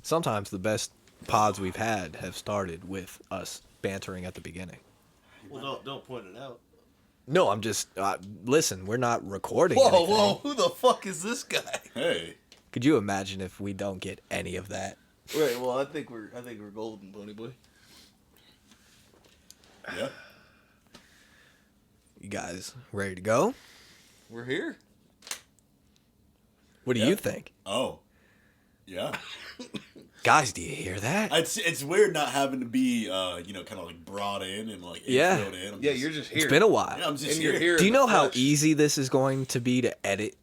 sometimes the best pods we've had have started with us bantering at the beginning. Well, don't point it out. No, I'm just listen. We're not recording. Whoa, anything. whoa! Who the fuck is this guy? Hey. Could you imagine if we don't get any of that? Right. Well, I think we're golden, Pony Boy. Yeah. You guys ready to go? We're here. What do you think, Oh. Yeah. guys? Do you hear that? It's weird not having to be kind of like brought in and like Yeah. introed in. You're just here. It's been a while. Yeah, I'm just And you're here. here. Do you in the know how flesh. easy this is going to be to edit?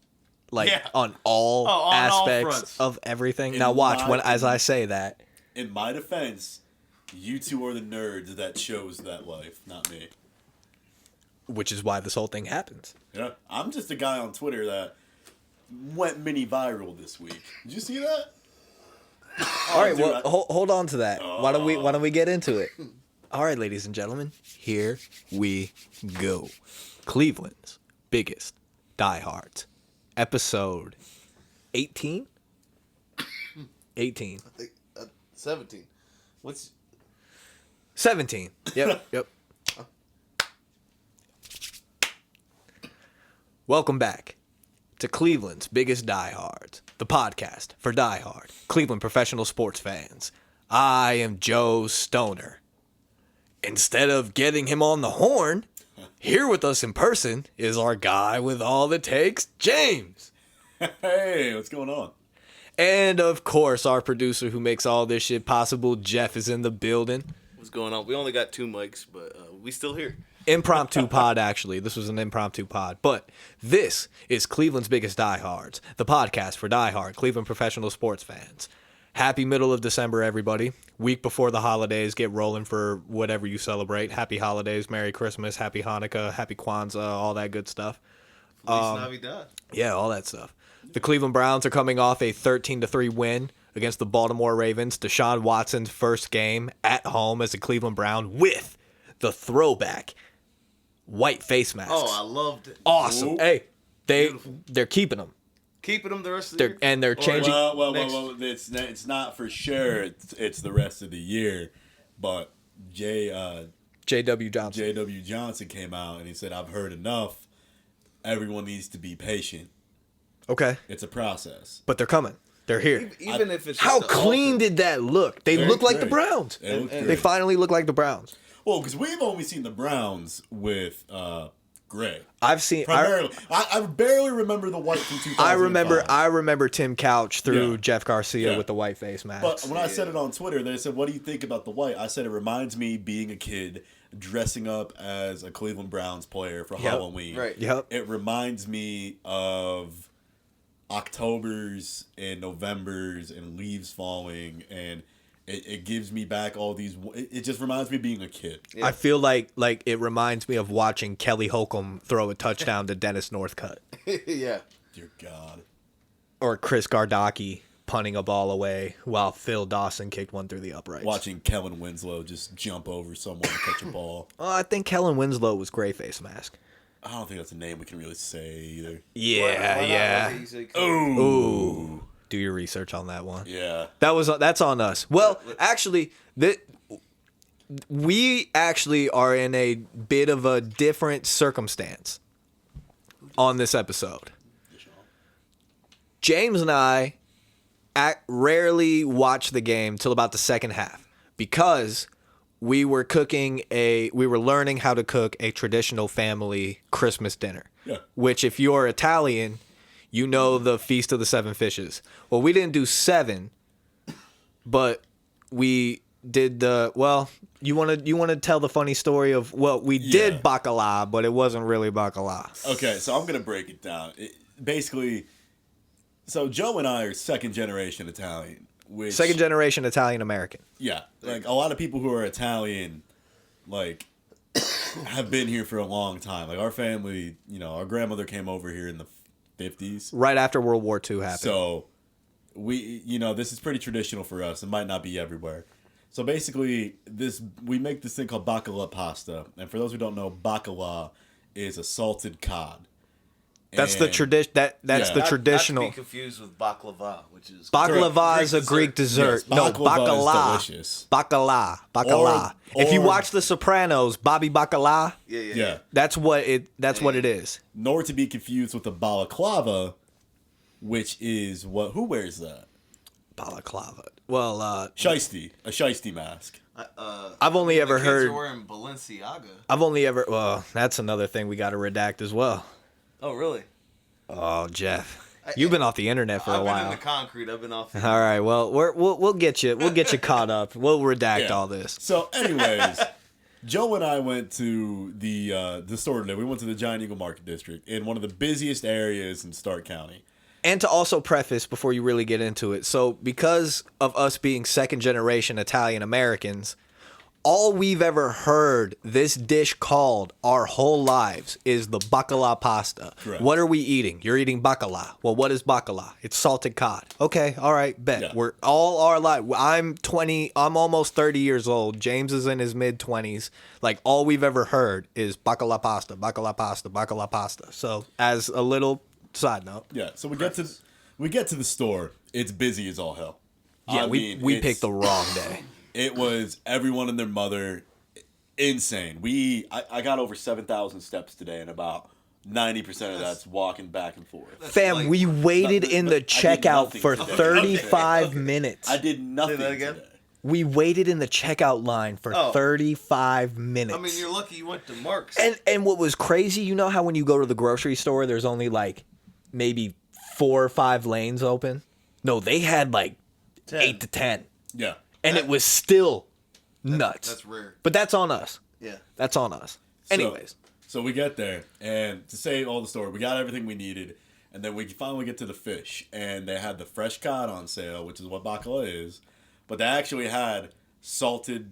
Like Yeah. on all on all aspects fronts. of everything. In Now watch my- when as I say that. In my defense, you two are the nerds that chose that life, not me. Which is why this whole thing happens. Yeah. I'm just a guy on Twitter that went mini viral this week. Did you see that? All right, dude, well, hold on to that. Why don't we get into it? All right, ladies and gentlemen, here we go. Cleveland's biggest diehards, episode 18. 18. 17. What's 17. Yep. Welcome back to Cleveland's biggest diehards, the podcast for diehard Cleveland professional sports fans. I am Joe Stoner. Instead of getting him on the horn, here with us in person is our guy with all it takes, James. Hey, what's going on? And of course, our producer who makes all this shit possible, Jeff, is in the building. what's going on? We only got 2 mics, but we still here. Impromptu pod, actually. This was an impromptu pod. But this is Cleveland's biggest diehards, the podcast for diehard Cleveland professional sports fans. Happy middle of December, everybody. Week before the holidays. Get rolling for whatever you celebrate. Happy holidays, Merry Christmas, Happy Hanukkah, Happy Kwanzaa, all that good stuff. Feliz Navidad. Yeah, all that stuff. The Cleveland Browns are coming off a 13-3 win against the Baltimore Ravens. Deshaun Watson's first game at home as a Cleveland Brown with the throwback white face masks. Oh, I loved it. Awesome. Ooh. Hey, they're keeping them. Keeping them the rest of the year. And they're changing. Well, it's not for sure. It's the rest of the year, but J.W. Johnson. J.W. Johnson came out and he said, "I've heard enough. Everyone needs to be patient. Okay, It's a process." but they're coming. They're here. Even if it's How just a clean alter- did that look? They Very look like the great. Browns. They look and- They great. finally look like the Browns. Well, because we've only seen the Browns with gray. I've seen. Primarily, I barely remember the white from 2005. I remember Tim Couch through Yeah. Jeff Garcia Yeah. with the white face mask. But when I said it on Twitter, they said, "What do you think about the white?" I said, "It reminds me being a kid dressing up as a Cleveland Browns player for Halloween." Right. Yep. It reminds me of Octobers and Novembers and leaves falling, and it gives me back all these. It just reminds me of being a kid. Yeah. I feel like it reminds me of watching Kelly Holcomb throw a touchdown to Dennis Northcutt Yeah. Dear God. or Chris Gardocki punting a ball away while Phil Dawson kicked one through the uprights. Watching Kellen Winslow just jump over someone to catch a ball. Oh, I think Kellen Winslow was gray face mask. I don't think that's a name we can really say either. Yeah, Why not? yeah. Why he's like- Ooh. Do your research on that one. Yeah. That's on us. Well, actually, we actually are in a bit of a different circumstance on this episode. James and I rarely watch the game till about the second half because we were learning how to cook a traditional family Christmas dinner. Yeah. Which, if you're Italian, you know the Feast of the Seven Fishes. Well, we didn't do 7, but we did the. Well, you want to tell the funny story of we did Baccala, but it wasn't really Baccala. Okay, so I'm gonna break it down. Basically, so Joe and I are second generation Italian. Which, Second generation Italian American. Yeah, like a lot of people who are Italian, like, have been here for a long time. Like our family, our grandmother came over here in the 50s. Right after World War II happened. So we, this is pretty traditional for us. It might not be everywhere. So basically, we make this thing called Baccala pasta. And for those who don't know, Baccala is a salted cod. That's the And- tradition. That's Yeah. the Not traditional. to be confused with baklava, which is Baklava Greek is a Greek dessert. Yes, No, baklava is bacala. delicious. Bacala. If you or- watch The Sopranos, Bobby Baccala, Yeah. that's what it is. Nor to be confused with the balaclava, which is what? Who wears that? Balaclava. Well, A shiesty mask. I've only ever kids heard. are wearing Balenciaga. Well, that's another thing we got to redact as well. Oh, really? Oh, Jeff, you've been off the internet for a I've been while. in the concrete. I've been off. All right, well, we'll get you caught up. We'll redact Yeah. all this. So, anyways, Joe and I went to the store today. We went to the Giant Eagle Market District in one of the busiest areas in Stark County. And to also preface before you really get into it, so because of us being second generation Italian Americans, all we've ever heard this dish called our whole lives is the baccala pasta. Correct. What are we eating? You're eating baccala. Well, what is baccala? It's salted cod. Okay, all right, bet. Yeah. We're all our life. I'm almost 30 years old. James is in his mid 20s. Like all we've ever heard is baccala pasta, baccala pasta, baccala pasta. So as a little side note. Yeah. So we get to the store. It's busy as all hell. Yeah, I we mean, picked the wrong day. It was everyone and their mother. Insane. I got over 7,000 steps today, and about 90% of that's walking back and forth. Fam, like- we waited in the I did checkout nothing for today. 35 minutes. I did nothing that again? today. We waited in the checkout line for Oh. 35 minutes. I mean, you're lucky you went to Mark's. And what was crazy, you know how when you go to the grocery store, there's only like maybe 4 or 5 lanes open? No, they had like 10. 8 to 10. Yeah. And it was still nuts. That's rare. But that's on us. Yeah. That's on us. Anyways. So we get there, and to say all the story, we got everything we needed, and then we finally get to the fish, and they had the fresh cod on sale, which is what baccala is, but they actually had salted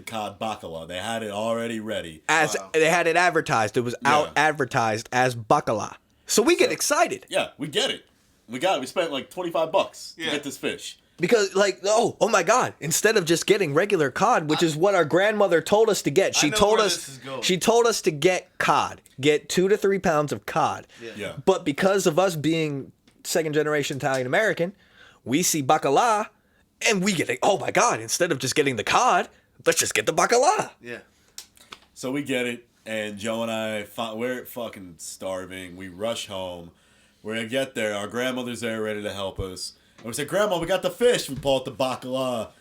cod baccala. They had it already ready. As they had it advertised. It was out advertised as baccala. So we get excited. Yeah, we get it. We got it. We spent like $25 to Yeah. get this fish. Because, like, oh my God! Instead of just getting regular cod, which is what our grandmother told us to get, she I know told where us this is going. she told us to get cod, get 2 to 3 pounds of cod. Yeah. But because of us being second generation Italian American, we see baccala, and we get it. Oh my God! Instead of just getting the cod, let's just get the baccala. Yeah. So we get it, and Joe and I, we're fucking starving. We rush home. We're gonna get there. Our grandmother's there ready to help us. And we said, Grandma, we got the fish. We pull out the baccala.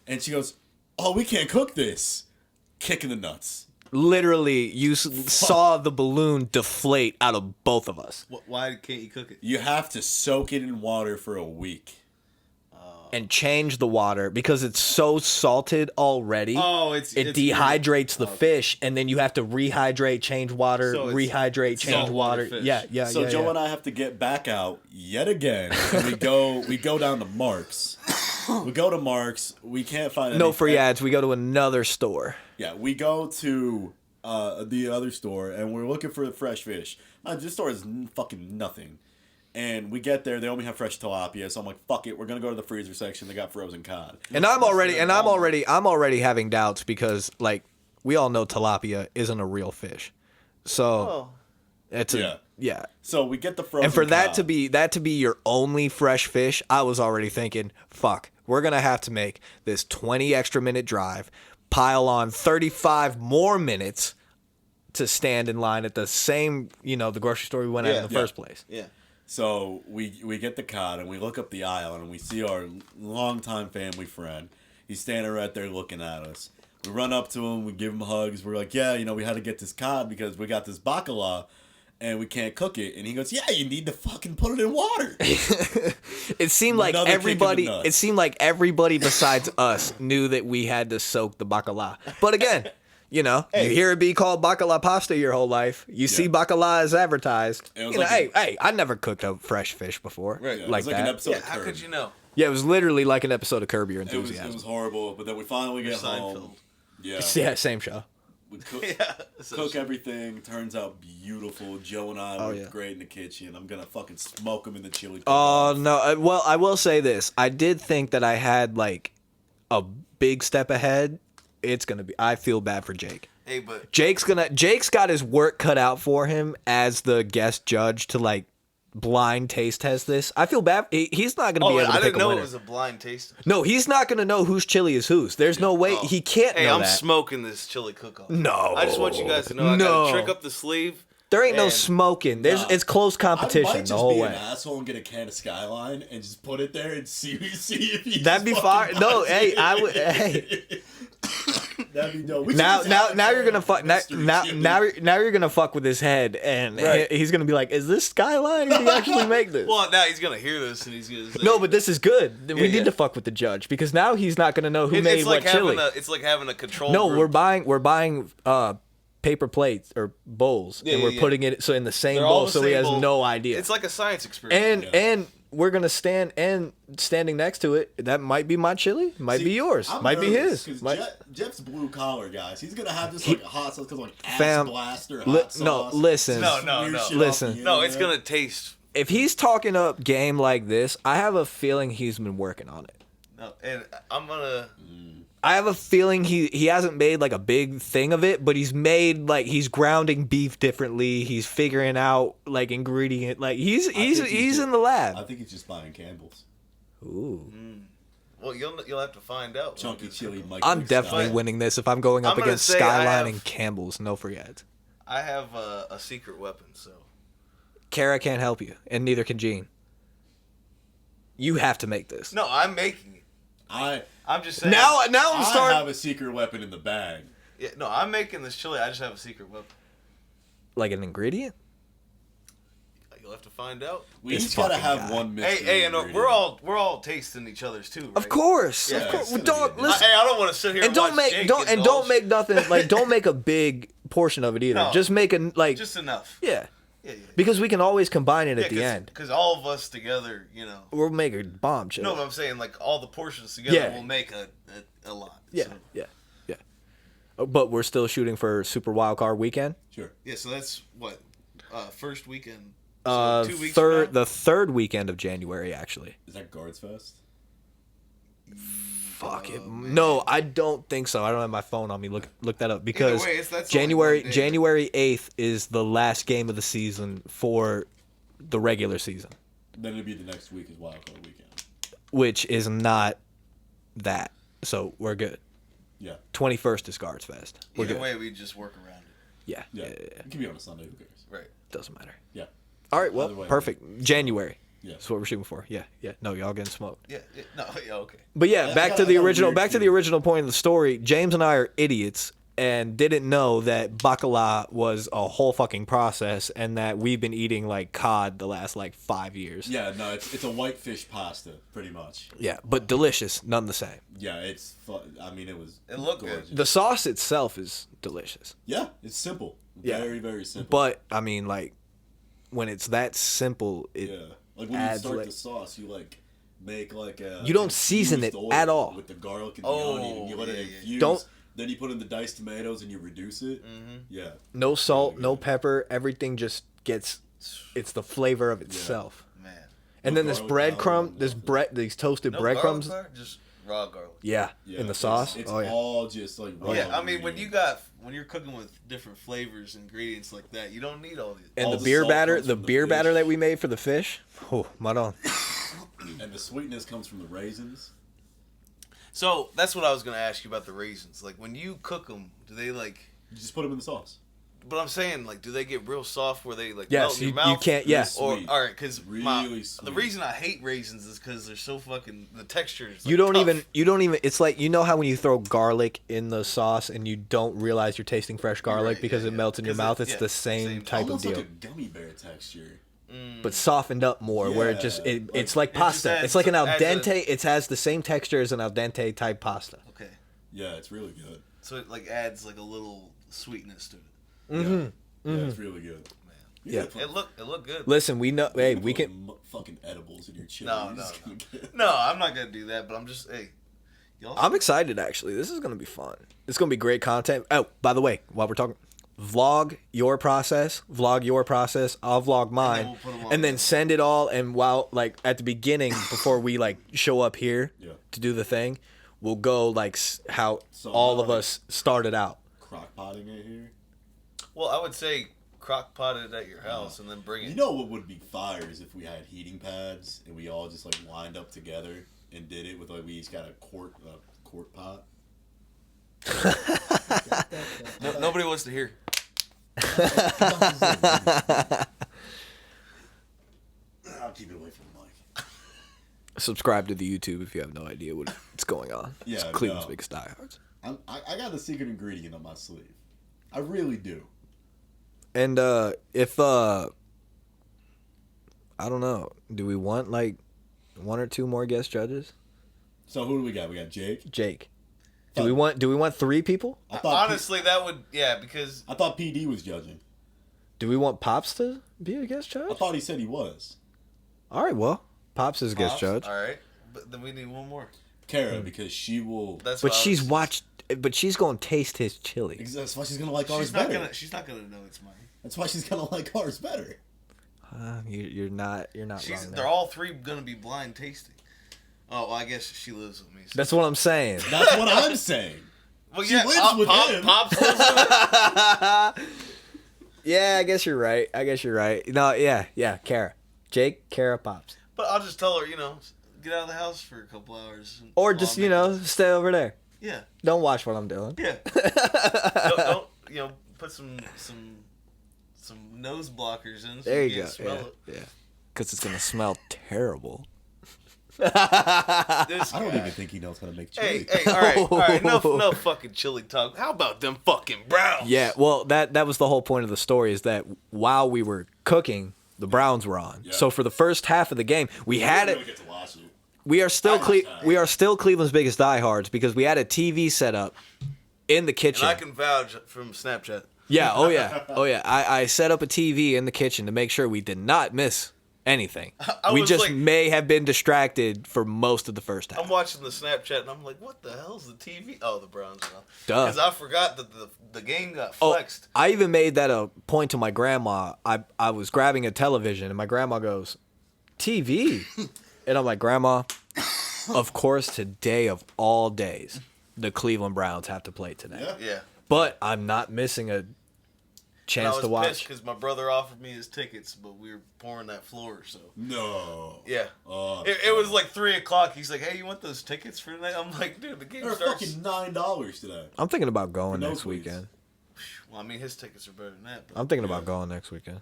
And she goes, oh, we can't cook this. Kicking the nuts. Literally, you saw the balloon deflate out of both of us. Why can't you cook it? You have to soak it in water for a week. And change the water because it's so salted already. Oh, it it's dehydrates the fish, and then you have to rehydrate, change water, So it's rehydrate, change saltwater water. fish. Yeah. So Joe and I have to get back out yet again. And we go down to Mark's. We go to Mark's. We can't find No any free ads. We go to another store. Yeah, we go to the other store and we're looking for the fresh fish. This store is fucking nothing. And we get there, they only have fresh tilapia, so I'm like, fuck it, we're gonna go to the freezer section. They got frozen cod. And I'm already having doubts because like we all know tilapia isn't a real fish. So it's yeah. So we get the frozen. And for that cod. to be your only fresh fish, I was already thinking, fuck, we're going to have to make this 20 extra minute drive, pile on 35 more minutes to stand in line at the same, the grocery store we went at in the first place. Yeah. So we get the cod and we look up the aisle and we see our longtime family friend. He's standing right there looking at us. We run up to him, we give him hugs. We're like, yeah, we had to get this cod because we got this baccala and we can't cook it. And he goes, yeah, you need to fucking put it in water. It seemed like Another kick in the nuts. it seemed like everybody besides us knew that we had to soak the baccala. But again, you hear it be called baccala pasta your whole life. You see baccala as advertised. It was Hey, I never cooked a fresh fish before. Right. Yeah, it Like was like that. an episode Yeah. of How Curb. could you know? Yeah, it was literally like an episode of Curb Your It Enthusiasm. was horrible, but then we finally get home. Seinfeld. Yeah. Yeah, same show. We cook, Yeah. cook everything. Turns out beautiful. Joe and I were great in the kitchen. I'm gonna fucking smoke them in the chili. Oh no! Well, I will say this: I did think that I had like a big step ahead. It's gonna be. I feel bad for Jake. Hey, but Jake's got his work cut out for him as the guest judge to like blind taste test this. I feel bad. He's not gonna be able to I pick didn't a know winner. it was a blind taste. No, he's not gonna know whose chili is whose. There's no way he can't Hey, know I'm that. smoking this chili cook-off. No. I just want you guys to know I gotta trick up the sleeve. There ain't no and- smoking. It's close I might competition just the whole be way. an asshole and get a can of Skyline and just put it there and see if he. That'd be fine. No, hey, I would. Hey, That'd be dope. We should now just have you're a gonna fuck. mystery chili. Now you're gonna fuck with his head, and Right. he's gonna be like, "Is this Skyline? Did he actually make this?" Well, now he's gonna hear this and he's gonna say, No, but this is good. We yeah. need to fuck with the judge because now he's not gonna know who it's made like what chili. it's like having a control. No, group. we're buying paper plates or bowls, Yeah, and we're yeah. putting it so in the same They're all bowl, the so he same has bowl. no idea. It's like a science experiment. and we're gonna standing next to it. That might be my chili, might be yours, I'm might be nervous his. 'cause Jeff's blue collar, guys. He's gonna have this like a hot sauce, cause like ass Fam, blaster hot no, sauce. listen. No, Weird shit Listen. off the No, it's internet. gonna taste. If he's talking up game like this, I have a feeling he's been working on it. No, and I'm gonna. I have a feeling he hasn't made like a big thing of it, but he's made like he's grounding beef differently. He's figuring out like ingredient. Like he's think he's in the I lab. think he's just buying Campbell's. Ooh. Well, you'll have to find out. Chunky chili. Mike I'm Rick definitely style. winning this if I'm going up I'm gonna against say I Skyline have- and Campbell's. No forget. I have a secret weapon, so. Kara can't help you, and neither can Gene. You have to make this. No, I'm making it. I'm just saying. Now I'm I starting. have a secret weapon in the bag. Yeah, no, I'm making this chili. I just have a secret weapon. Like an ingredient? You'll have to find out. We This each gotta fucking have guy. one mystery. Hey, and ingredient. we're all tasting each other's too. Right? Of course. Yeah, of course. it's gonna Don't be a listen. Hey, I don't want to sit here And don't watch make Jake don't indulge. make nothing like don't make a big portion of it either. No. Just make a like just enough. yeah. Yeah. Because we can always combine it at the end. Because all of us together, you know. We'll make a bomb chili. No, but I'm saying like all the portions together Yeah. will make a lot. Yeah, So, yeah, yeah. But we're still shooting for Super Wild Card Weekend. Sure. yeah. So that's what first weekend. So 2 weeks. Third from now? the third weekend of January actually. Is that Guards Fest? Fuck it. No, I don't think so. I don't have my phone on me. Look that up because way, that's only one day. January 8th is the last game of the season for the regular season, Then it'll be the next week is Wild Card Weekend. which is not that. So we're good. Yeah. 21st is Guards Fest. We're Either good. way, we just work around it. Yeah. Yeah. Yeah. It can be on a Sunday. Who cares? Right. Doesn't matter. Yeah. All right. Well, Either way, perfect. January. Yeah. That's what we're shooting for. Yeah. Yeah. No, y'all getting smoked. Yeah. No. Yeah. Okay. But yeah, I back got- to I the got a original. weird Back to the feeling. original point of the story. James and I are idiots and didn't know that Baccala was a whole fucking process, and that we've been eating like cod the last like 5 years. Yeah. No, it's a white fish pasta, pretty much. Yeah, but delicious, none the same. Yeah. It's. I mean, it was. It looked good. gorgeous. The sauce itself is delicious, Yeah. It's simple. Yeah. Very very simple. but I mean, like when it's that simple, it yeah. Like when you adds, start like- the sauce, you like make like a. You don't season infused it oil at all. with the garlic and the Oh, onion, and you let it yeah, yeah. infuse. Don't- Then you put in the diced tomatoes and you reduce it. Mm-hmm. Yeah. no salt, no pepper, everything just gets. It's the flavor of itself. Man. And No then this garlic breadcrumb, powder, this nothing. bread, these toasted No breadcrumbs. garlic powder, just raw garlic. Yeah, Yeah, in the it's- sauce. It's Oh yeah. all just like raw. Yeah, I mean ingredients. when you're cooking with different flavors and ingredients like that, you don't need all these. And all the the beer salt batter, comes the from the beer fish. batter that we made for the fish. Oh, mud on. And the sweetness comes from the raisins. So that's what I was gonna ask you about the raisins. Like when you cook them, do they like? You just put them in the sauce. But I'm saying like, do they get real soft where they like Yes, melt in you, your mouth? you can't. Yeah, Really Or sweet. all right, because Really the sweet. reason I hate raisins is because they're so fucking the texture. Is, like, you don't tough. even. You don't even. It's like you know how when you throw garlic in the sauce and you don't realize you're tasting fresh garlic Right, because yeah, it yeah. melts in your 'Cause mouth. it- It's yeah, the same same type of Almost deal, like a gummy bear texture. but softened up more. Where it just Yeah, it's like- like it just pasta. adds- It's like an al adds a- dente. It has the same texture as an al dente type pasta. Okay, Yeah, it's really good. so it like adds like a little sweetness to it. Yeah, it's really good. Man, Yeah. it looked good. Listen, we know. Hey, You we put can. fucking edibles in your chili. No, You're no, just no. gonna get- No, I'm not gonna do that. But I'm just y'all. I'm excited actually. This is gonna be fun. It's gonna be great content. Oh, by the way, while we're talking, vlog your process. I'll vlog mine, we'll put 'em on and then there. send it all. And while like at the beginning, before we like show up here Yeah. to do the thing, we'll go like how So, all of like- us started out. Crock potting it here. Well, I would say crock pot it at your house and then bring it. You know what would be fire is if we had heating pads and we all just like lined up together and did it with like we each got a quart pot. Nobody wants to hear. I'll keep it away from the mic. Subscribe to the YouTube if you have no idea what's going on. Yeah, It's Cleveland's no. biggest diehards. I got the secret ingredient on my sleeve. I really do. And if I don't know, do we want like one or two more guest judges? So who do we got? We got Jake. Jake. Do we want 3 people? Honestly, that would because I thought PD was judging. Do we want Pops to be a guest judge? I thought he said he was. All right, well, Pops is a guest Pops, judge. All right, but then we need one more. Kara, because she will. That's But what I she's was- watched. But she's gonna taste his chili. That's why she's gonna like ours She's not better. gonna. She's not gonna know it's mine. That's why she's gonna like ours better. You're not wrong. They're There. all 3 gonna be blind tasting. Oh, well, I guess she lives with me. So. That's what I'm saying. That's what I'm saying. Well, she lives with him. Pops lives with me. Yeah, I guess you're right. No, yeah, Kara, Jake, Kara, Pops, But I'll just tell her, get out of the house for a couple hours. or just stay over there. Yeah. Don't watch what I'm doing. Yeah. don't put some nose blockers in so There you you can't go. smell Yeah, it. yeah. Because it's gonna smell terrible. This I don't guy. even think he knows how to make chili. Hey, all right, no fucking chili talk. How about them fucking Browns? Yeah, well, that was the whole point of the story is that while we were cooking, the Browns were on. Yeah. So for the first half of the game, we had really it. get to watch it. We are still I watched that. we are still Cleveland's biggest diehards because we had a TV set up in the And kitchen. I can vouch from Snapchat. Yeah, oh yeah. I set up a TV in the kitchen to make sure we did not miss anything. I We was just like- may have been distracted for most of the first half. I'm watching the Snapchat and I'm like, what the hell's the TV? Oh, the Browns are on. Duh. Because I forgot that the game got Oh, flexed. I even made that a point to my grandma. I was grabbing a television and my grandma goes, TV? And I'm like, Grandma, of course today of all days, the Cleveland Browns have to play today. Yeah. Yeah. But I'm not missing a And I chance was to pissed watch. because my brother offered me his tickets, but we were pouring that floor, so. No. Yeah. Oh, It was like 3 o'clock. He's like, hey, you want those tickets for tonight? I'm like, dude, the game They're starts. fucking $9 today. I'm thinking about going For next nosebleeds. weekend. Well, I mean, his tickets are better than that. But... I'm thinking about going next weekend.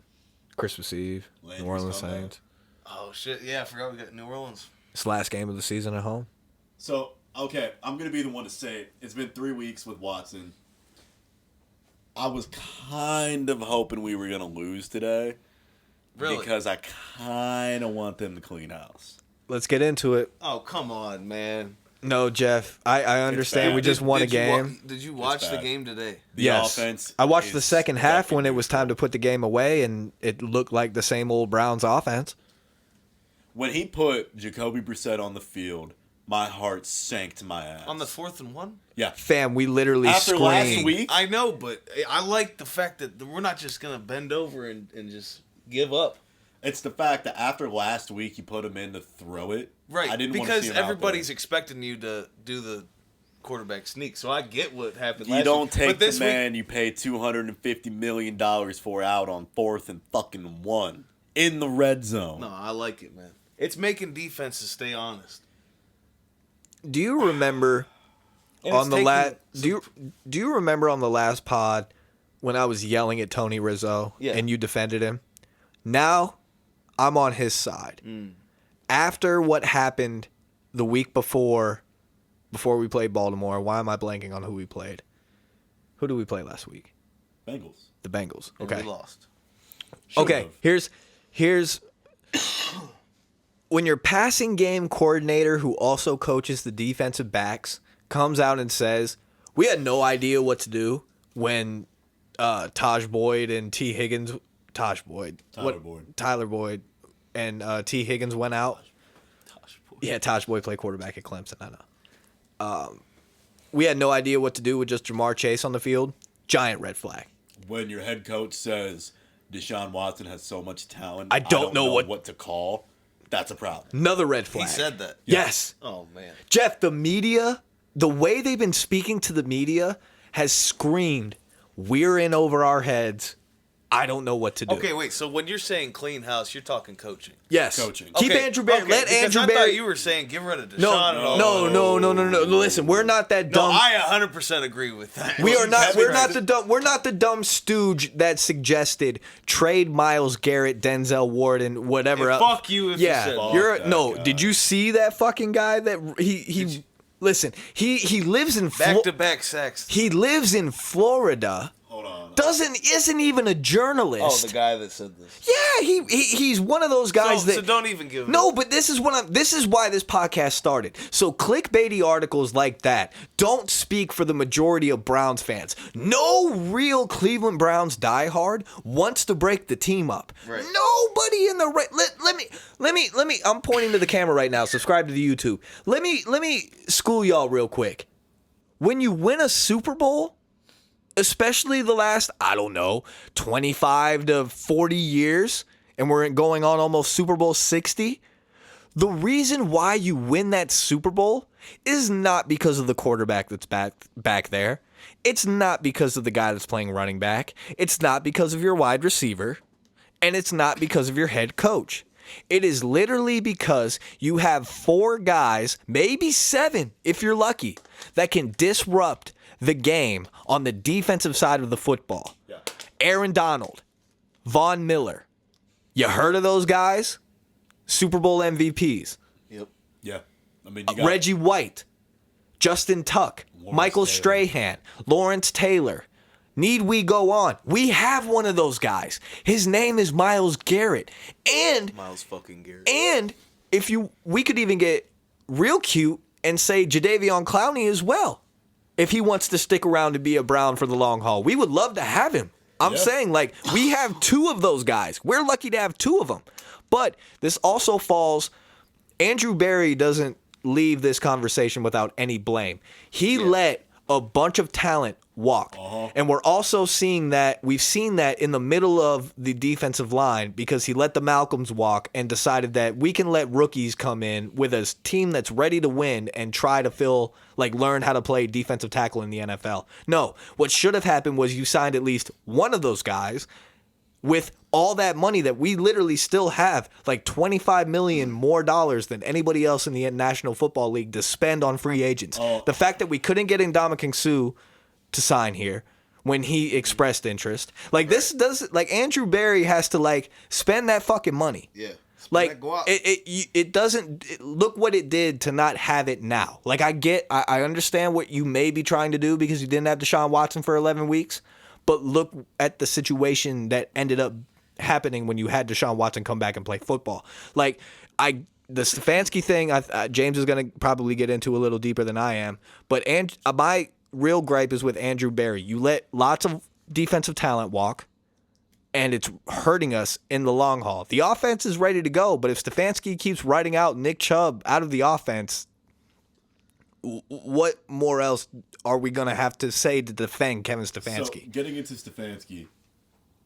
Christmas Eve, Landry's New Orleans comeback. Saints. Oh, shit. Yeah, I forgot we got New Orleans. It's the last game of the season at home. So, okay, I'm going to be the one to say it. It's been 3 weeks with Watson. I was kind of hoping we were going to lose today. Really? Because I kind of want them to clean house. Let's get into it. Oh, come on, man. No, Jeff, I understand bad. we just won a Did you game. did you watch the bad. game today? The Yes. offense. I watched the is second half when it fucking was time to put the game away, and it looked like the same old Browns offense. When he put Jacoby Brissett on the field, my heart sank to my ass. On the 4th and 1? Yeah. Fam, we literally After screamed. last week, I know, but I like the fact that we're not just going to bend over and just give up. it's the fact that after last week you put him in to throw it. Right, I didn't want to because see him out everybody's there. expecting you to do the quarterback sneak, so I get what happened You last don't week. take But this the man you paid $250 million for out on 4th and fucking 1 in the red zone. No, I like it, man. It's making defenses stay honest. Do you remember And on it's the taking last? some- Do you remember on the last pod when I was yelling at Tony Rizzo Yeah. and you defended him? Now I'm on his side. Mm. After what happened the week before we played Baltimore, why am I blanking on who we played? Who did we play last week? Bengals. The Bengals. and Okay. we lost. Okay, here's when your passing game coordinator who also coaches the defensive backs comes out and says, "We had no idea what to do when Tyler Boyd and T Higgins went out." Yeah, Taj Boyd played quarterback at Clemson. I know. We had no idea what to do with just Jamar Chase on the field. Giant red flag. When your head coach says Deshaun Watson has so much talent, I don't know what to call. That's a problem. Another red He flag. said that. Yes. Oh, man. Jeff, the media, the way they've been speaking to the media has screamed, We're in over our heads. I don't know what to do. Okay, wait. So when you're saying clean house, you're talking coaching. Yes. Coaching. Keep Okay, Andrew Berry. okay, Let because Andrew I Berry. thought you were saying get rid of Deshaun. and all No. Listen, we're not that No, dumb. I 100% agree with that. We are not. Kevin We're not has- the dumb. We're not the dumb stooge that suggested trade Myles Garrett, Denzel Ward, and whatever And else. fuck you if you yeah, said that. you're Fuck no. that guy. Did you see that fucking guy that he? Listen, he lives in back-to-back sacks. He lives in Florida. Hold on. Isn't even a journalist. Oh, the guy that said this. Yeah, he's one of those guys So that don't even give him. No, but this is why this podcast started. So clickbaity articles like that don't speak for the majority of Browns fans. No real Cleveland Browns diehard wants to break the team up. Right. Nobody in the let me I'm pointing to the camera right now. Subscribe to the YouTube. Let me school y'all real quick. When you win a Super Bowl, especially the last, I don't know, 25 to 40 years, and we're going on almost Super Bowl 60, the reason why you win that Super Bowl is not because of the quarterback that's back there. It's not because of the guy that's playing running back. It's not because of your wide receiver. And it's not because of your head coach. It is literally because you have 4 guys, maybe 7 if you're lucky, that can disrupt the game on the defensive side of the football. Yeah. Aaron Donald, Von Miller. You heard of those guys? Super Bowl MVPs. Yep. Yeah. I mean, you got Reggie White, Justin Tuck, Lawrence Michael Taylor. Strahan, Lawrence Taylor. Need we go on? We have one of those guys. His name is Myles Garrett. And Miles fucking Garrett. And we could even get real cute and say Jadeveon Clowney as well. If he wants to stick around to be a Brown for the long haul, we would love to have him. I'm Yeah. saying, like, we have 2 of those guys. We're lucky to have 2 of them. But this also falls, Andrew Berry doesn't leave this conversation without any blame. He let a bunch of talent walk. And we're also seeing that, we've seen that in the middle of the defensive line because he let the Malcolms walk and decided that we can let rookies come in with a team that's ready to win and try to learn how to play defensive tackle in the NFL. No, what should have happened was you signed at least one of those guys with all that money that we literally still have, like $25 million more dollars than anybody else in the National Football League to spend on free agents. The fact that we couldn't get Ndamukong Suh to sign here when he expressed interest, Andrew Berry has to spend that fucking money. Yeah. Like it doesn't look what it did to not have it now. Like I understand what you may be trying to do because you didn't have Deshaun Watson for 11 weeks, but look at the situation that ended up happening when you had Deshaun Watson come back and play football. The Stefanski thing, James is going to probably get into a little deeper than I am, but my real gripe is with Andrew Berry. You let lots of defensive talent walk, and it's hurting us in the long haul. The offense is ready to go, but if Stefanski keeps writing out Nick Chubb out of the offense, what more else are we going to have to say to defend Kevin Stefanski? So, getting into Stefanski,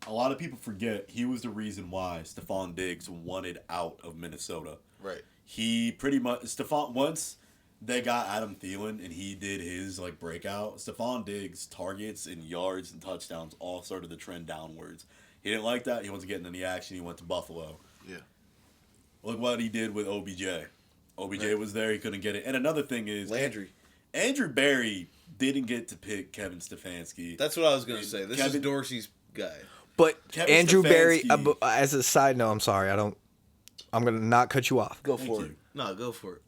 a lot of people forget he was the reason why Stephon Diggs wanted out of Minnesota. Right. He pretty much once they got Adam Thielen and he did his breakout, Stephon Diggs' targets and yards and touchdowns all started to trend downwards. He didn't like that. He wasn't getting any action. He went to Buffalo. Yeah. Look what he did with OBJ. OBJ was there. He couldn't get it. And another thing is Landry. Andrew Berry didn't get to pick Kevin Stefanski. That's what I was going to say. This is Kevin- Dorsey's guy. But Kevin Andrew Berry, Stefanski- as a side note, I'm sorry, I'm going to not cut you off. Go Thank for you. it. No, go for it.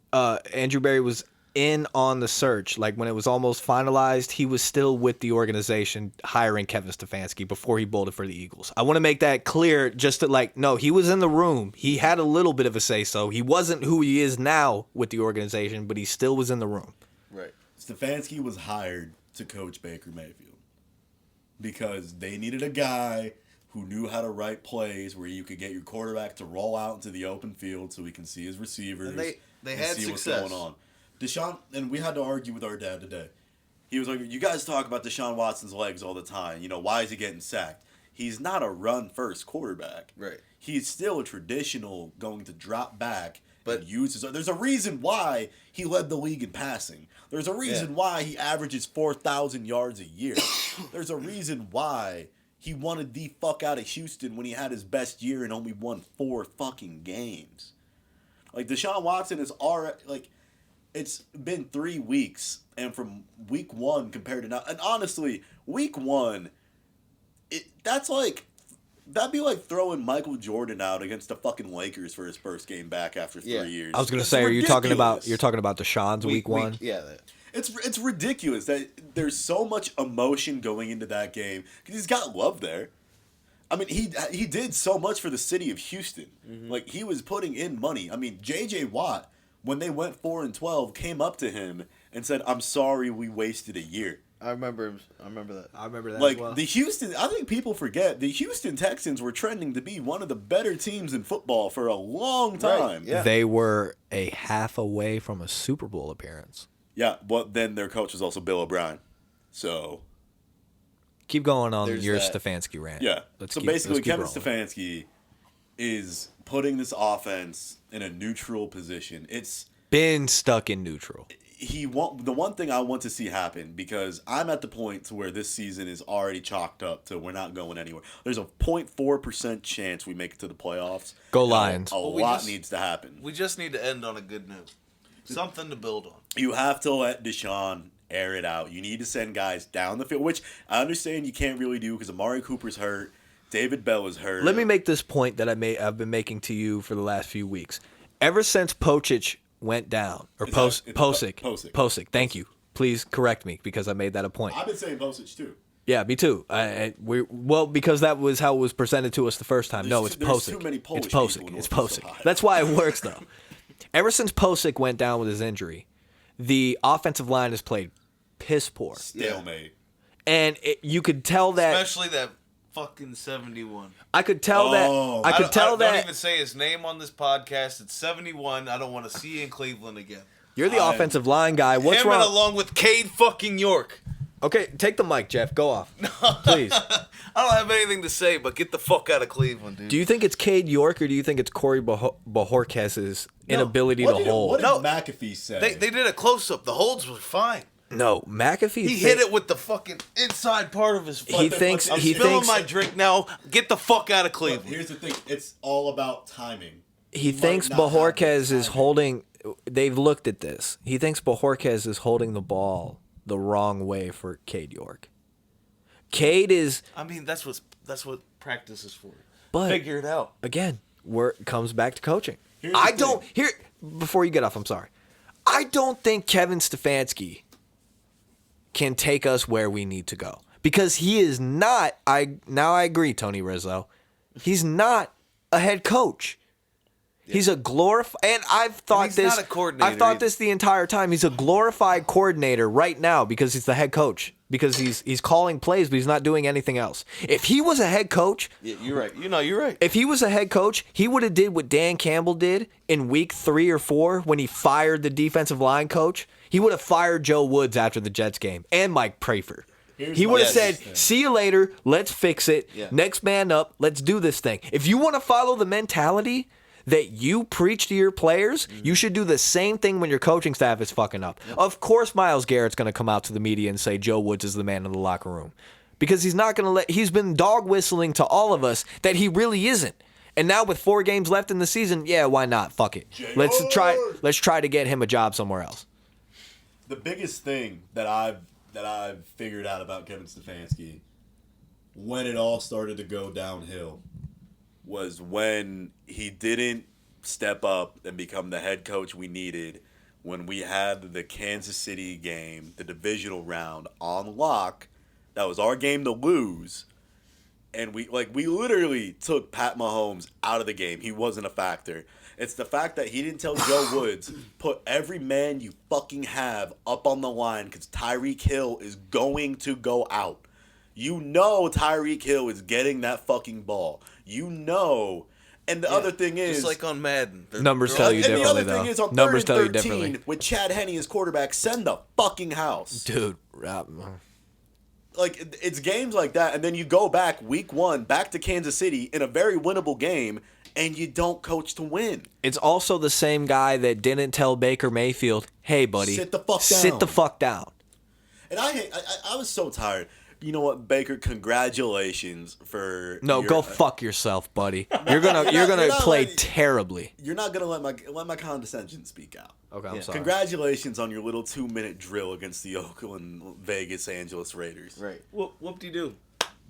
Andrew Berry was in on the search. Like when it was almost finalized, he was still with the organization hiring Kevin Stefanski before he bolted for the Eagles. I want to make that clear just to no, he was in the room. He had a little bit of a say-so. He wasn't who he is now with the organization, but he still was in the room. Right. Stefanski was hired to coach Baker Mayfield because they needed a guy who knew how to write plays where you could get your quarterback to roll out into the open field so he can see his receivers And they and had see success. what's going on. Deshaun, and we had to argue with our dad today. He was like, you guys talk about Deshaun Watson's legs all the time. Why is he getting sacked? He's not a run-first quarterback. Right. He's still a traditional going to drop back and uses. There's a reason why he led the league in passing. There's a reason why he averages 4,000 yards a year. There's a reason why he wanted the fuck out of Houston when he had his best year and only won 4 fucking games. Like, Deshaun Watson is already, like, it's been 3 weeks, and from week 1 compared to now, and honestly, week 1, that'd be like throwing Michael Jordan out against the fucking Lakers for his first game back after 3 years. I was gonna It's say, ridiculous. you're talking about Deshaun's week 1? Yeah. It's ridiculous that there's so much emotion going into that game because he's got love there. I mean, he did so much for the city of Houston. Mm-hmm. Like, he was putting in money. I mean, J.J. Watt, when they went 4-12, came up to him and said, "I'm sorry we wasted a year." I remember that. I remember that Like, as well. I think people forget, the Houston Texans were trending to be one of the better teams in football for a long time. Right, yeah. They were a half away from a Super Bowl appearance. Yeah, but then their coach was also Bill O'Brien. So, Keep going on There's your that. Stefanski rant. yeah. Let's Basically, keep Kevin rolling. Stefanski is putting this offense in a neutral position. It's Been stuck in neutral. the one thing I want to see happen, because I'm at the point to where this season is already chalked up to we're not going anywhere. There's a 0.4% chance we make it to the playoffs. Go And Lions. A Well, we lot just- needs to happen. We just need to end on a good note. Something to build on. You have to let Deshaun air it out. You need to send guys down the field, which I understand you can't really do because Amari Cooper's hurt. David Bell is hurt. Let me make this point that I've been making to you for the last few weeks. Ever since Pochich went down, or Posick. Posick. Thank you. Please correct me because I made that a point. I've been saying Postage too. Yeah, me too. Because that was how it was presented to us the first time. No, it's There's Posick. too many Polish It's Posick. people in It's Northeast Posick. Ohio. That's why it works though. Ever since Posick went down with his injury, the offensive line has played piss poor, Stalemate. and you could tell that. Especially that fucking 71. I could tell that. Oh. I could tell Don't that even say his name on this podcast. It's 71. I don't want to see you in Cleveland again. you're the offensive line guy. What's Him wrong? and along with Cade fucking York. Okay, take the mic, Jeff. Go off, please. I don't have anything to say, but get the fuck out of Cleveland, dude. Do you think it's Cade York or do you think it's Corey Bojorquez's inability to hold? What did No. McAfee say? They did a close up. The holds were fine. No, McAfee. He hit it with the fucking inside part of his foot. He thinks. I'm He spilling thinks. my drink now. Get the fuck out of Look, Cleveland. here's the thing. It's all about timing. He might thinks not have Bojorquez the is timing. holding. They've looked at this. He thinks Bojorquez is holding the ball the wrong way for Cade York. Cade is I mean, that's what practice is for. But- Figure it out. again where it comes back to coaching. Here's the I thing. don't here before you get off. I'm sorry. I don't think Kevin Stefanski can take us where we need to go because he is not. I agree, Tony Rizzo. He's not a head coach. He's a glorified, and I've thought he's this. not a coordinator I've thought either. this the entire time. He's a glorified coordinator right now because he's the head coach. Because he's calling plays, but he's not doing anything else. If he was a head coach, Yeah, you're right. You're right. if he was a head coach, he would have did what Dan Campbell did in week 3 or 4 when he fired the defensive line coach. He would have fired Joe Woods after the Jets game and Mike Prather. He would have said, "See you later. Let's fix it. Yeah. Next man up. Let's do this thing." If you want to follow the mentality that you preach to your players, you should do the same thing when your coaching staff is fucking up. Of course, Myles Garrett's going to come out to the media and say Joe Woods is the man in the locker room because he's not going to he's been dog whistling to all of us that he really isn't. And now with 4 games left in the season, yeah, why not? Fuck it. Let's try to get him a job somewhere else. The biggest thing that I've figured out about Kevin Stefanski when it all started to go downhill was when he didn't step up and become the head coach we needed when we had the Kansas City game, the divisional round on lock. That was our game to lose. And we literally took Pat Mahomes out of the game. He wasn't a factor. It's the fact that he didn't tell Joe Woods, put every man you fucking have up on the line because Tyreek Hill is going to go out. You know Tyreek Hill is getting that fucking ball. You know. And the other thing is... Just like on Madden. Numbers tell you and the differently, other thing though. is on Numbers 3rd tell you and 13 differently. with Chad Henne as quarterback, send the fucking house. Dude, Like, it's games like that, and then you go back week 1, back to Kansas City in a very winnable game, and you don't coach to win. It's also the same guy that didn't tell Baker Mayfield, "Hey, buddy, Sit the fuck down." Sit the fuck down." And I was so tired. You know what, Baker? Congratulations for No, go fuck yourself, buddy. You're gonna play terribly. You're not gonna let my condescension speak out. Okay, I'm sorry. Congratulations on your little 2-minute drill against the Oakland, Vegas, Angeles Raiders. Right. Whoop-de-doo.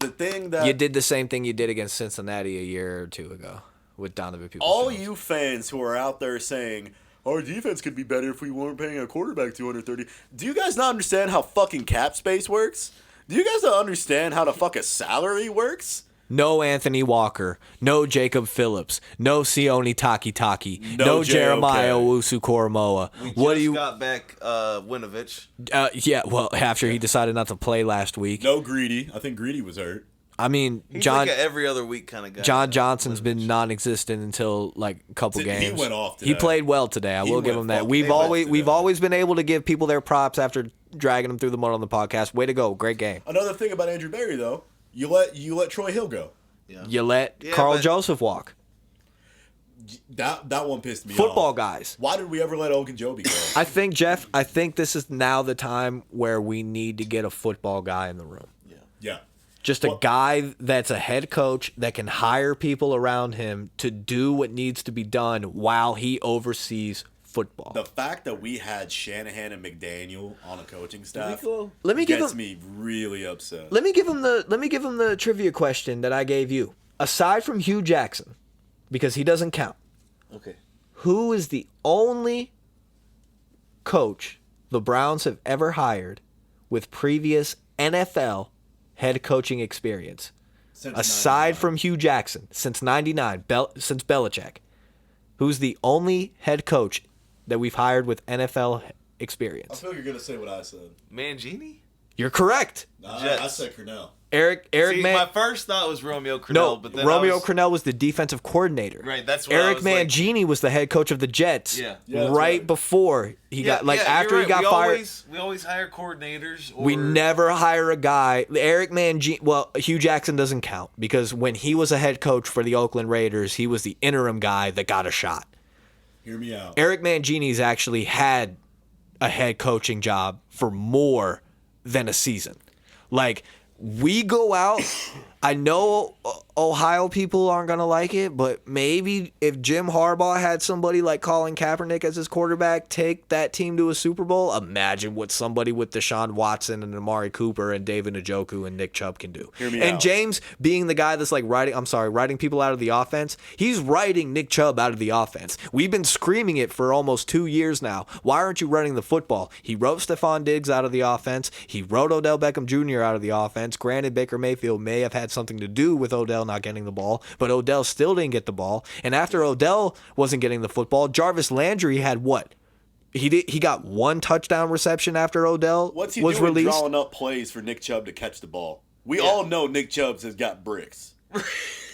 The thing that You did the same thing you did against Cincinnati a year or two ago with Donovan Peoples. all you fans who are out there saying our defense could be better if we weren't paying a quarterback $230. Do you guys not understand how fucking cap space works? Do you guys not understand how the fuck a salary works? No Anthony Walker, no Jacob Phillips, no Sione Takitaki, No no Jeremiah JOK. Owusu-Koramoah. We What do just you? got back Winovich. Yeah, well, after he decided not to play last week. No Greedy. I think Greedy was hurt. I mean, He's John like an every other week kind of guy. John Johnson's been non-existent until like a couple He games. went off He today. played well today. I He will give went him that. fucking We've off always today. been able to give people their props after dragging them through the mud on the podcast. Way to go, great game. Another thing about Andrew Berry though, you let Troy Hill go. Yeah. You let Yeah, Carl but- Joseph walk. That one pissed me off. Football guys. Why did we ever let Ogunjobi go? I think, Jeff, this is now the time where we need to get a football guy in the room. Yeah. Just a guy that's a head coach that can hire people around him to do what needs to be done while he oversees football. The fact that we had Shanahan and McDaniel on a coaching staff Let me give gets him me really upset. let me give him the trivia question that I gave you. Aside from Hugh Jackson, because he doesn't count, Okay. who is the only coach the Browns have ever hired with previous NFL head coaching experience? Since Aside 99. from Hugh Jackson, since 99, since Belichick, who's the only head coach that we've hired with NFL I experience? feel like you're gonna say what I said. Mangini? You're correct. I Jets. said Cornell. Eric See, Man. my first thought was Romeo Crennel, No, but then Romeo Crennel was the defensive coordinator. Right, that's what I Eric was like- Mangini was the head coach of the Jets. Yeah. Yeah, that's right right. before he got after you're he got right. fired. We always hire coordinators. Or, We never hire a guy. Eric Mangini. Well, Hugh Jackson doesn't count because when he was a head coach for the Oakland Raiders, he was the interim guy that got a shot. Hear me out. Eric Mangini's actually had a head coaching job for more than a season. Like, we go out. I know Ohio people aren't going to like it, but maybe if Jim Harbaugh had somebody like Colin Kaepernick as his quarterback take that team to a Super Bowl, imagine what somebody with Deshaun Watson and Amari Cooper and David Njoku and Nick Chubb can do. Hear me and out. James being the guy that's like writing people out of the offense, he's writing Nick Chubb out of the offense. We've been screaming it for almost 2 years now. Why aren't you running the football? He wrote Stephon Diggs out of the offense. He wrote Odell Beckham Jr. out of the offense. Granted, Baker Mayfield may have had something to do with Odell not getting the ball, but Odell still didn't get the ball. And after Odell wasn't getting the football, Jarvis Landry had what? He got one touchdown reception after Odell What's he was doing released. drawing up plays for Nick Chubb to catch the ball? We all know Nick Chubb has got bricks.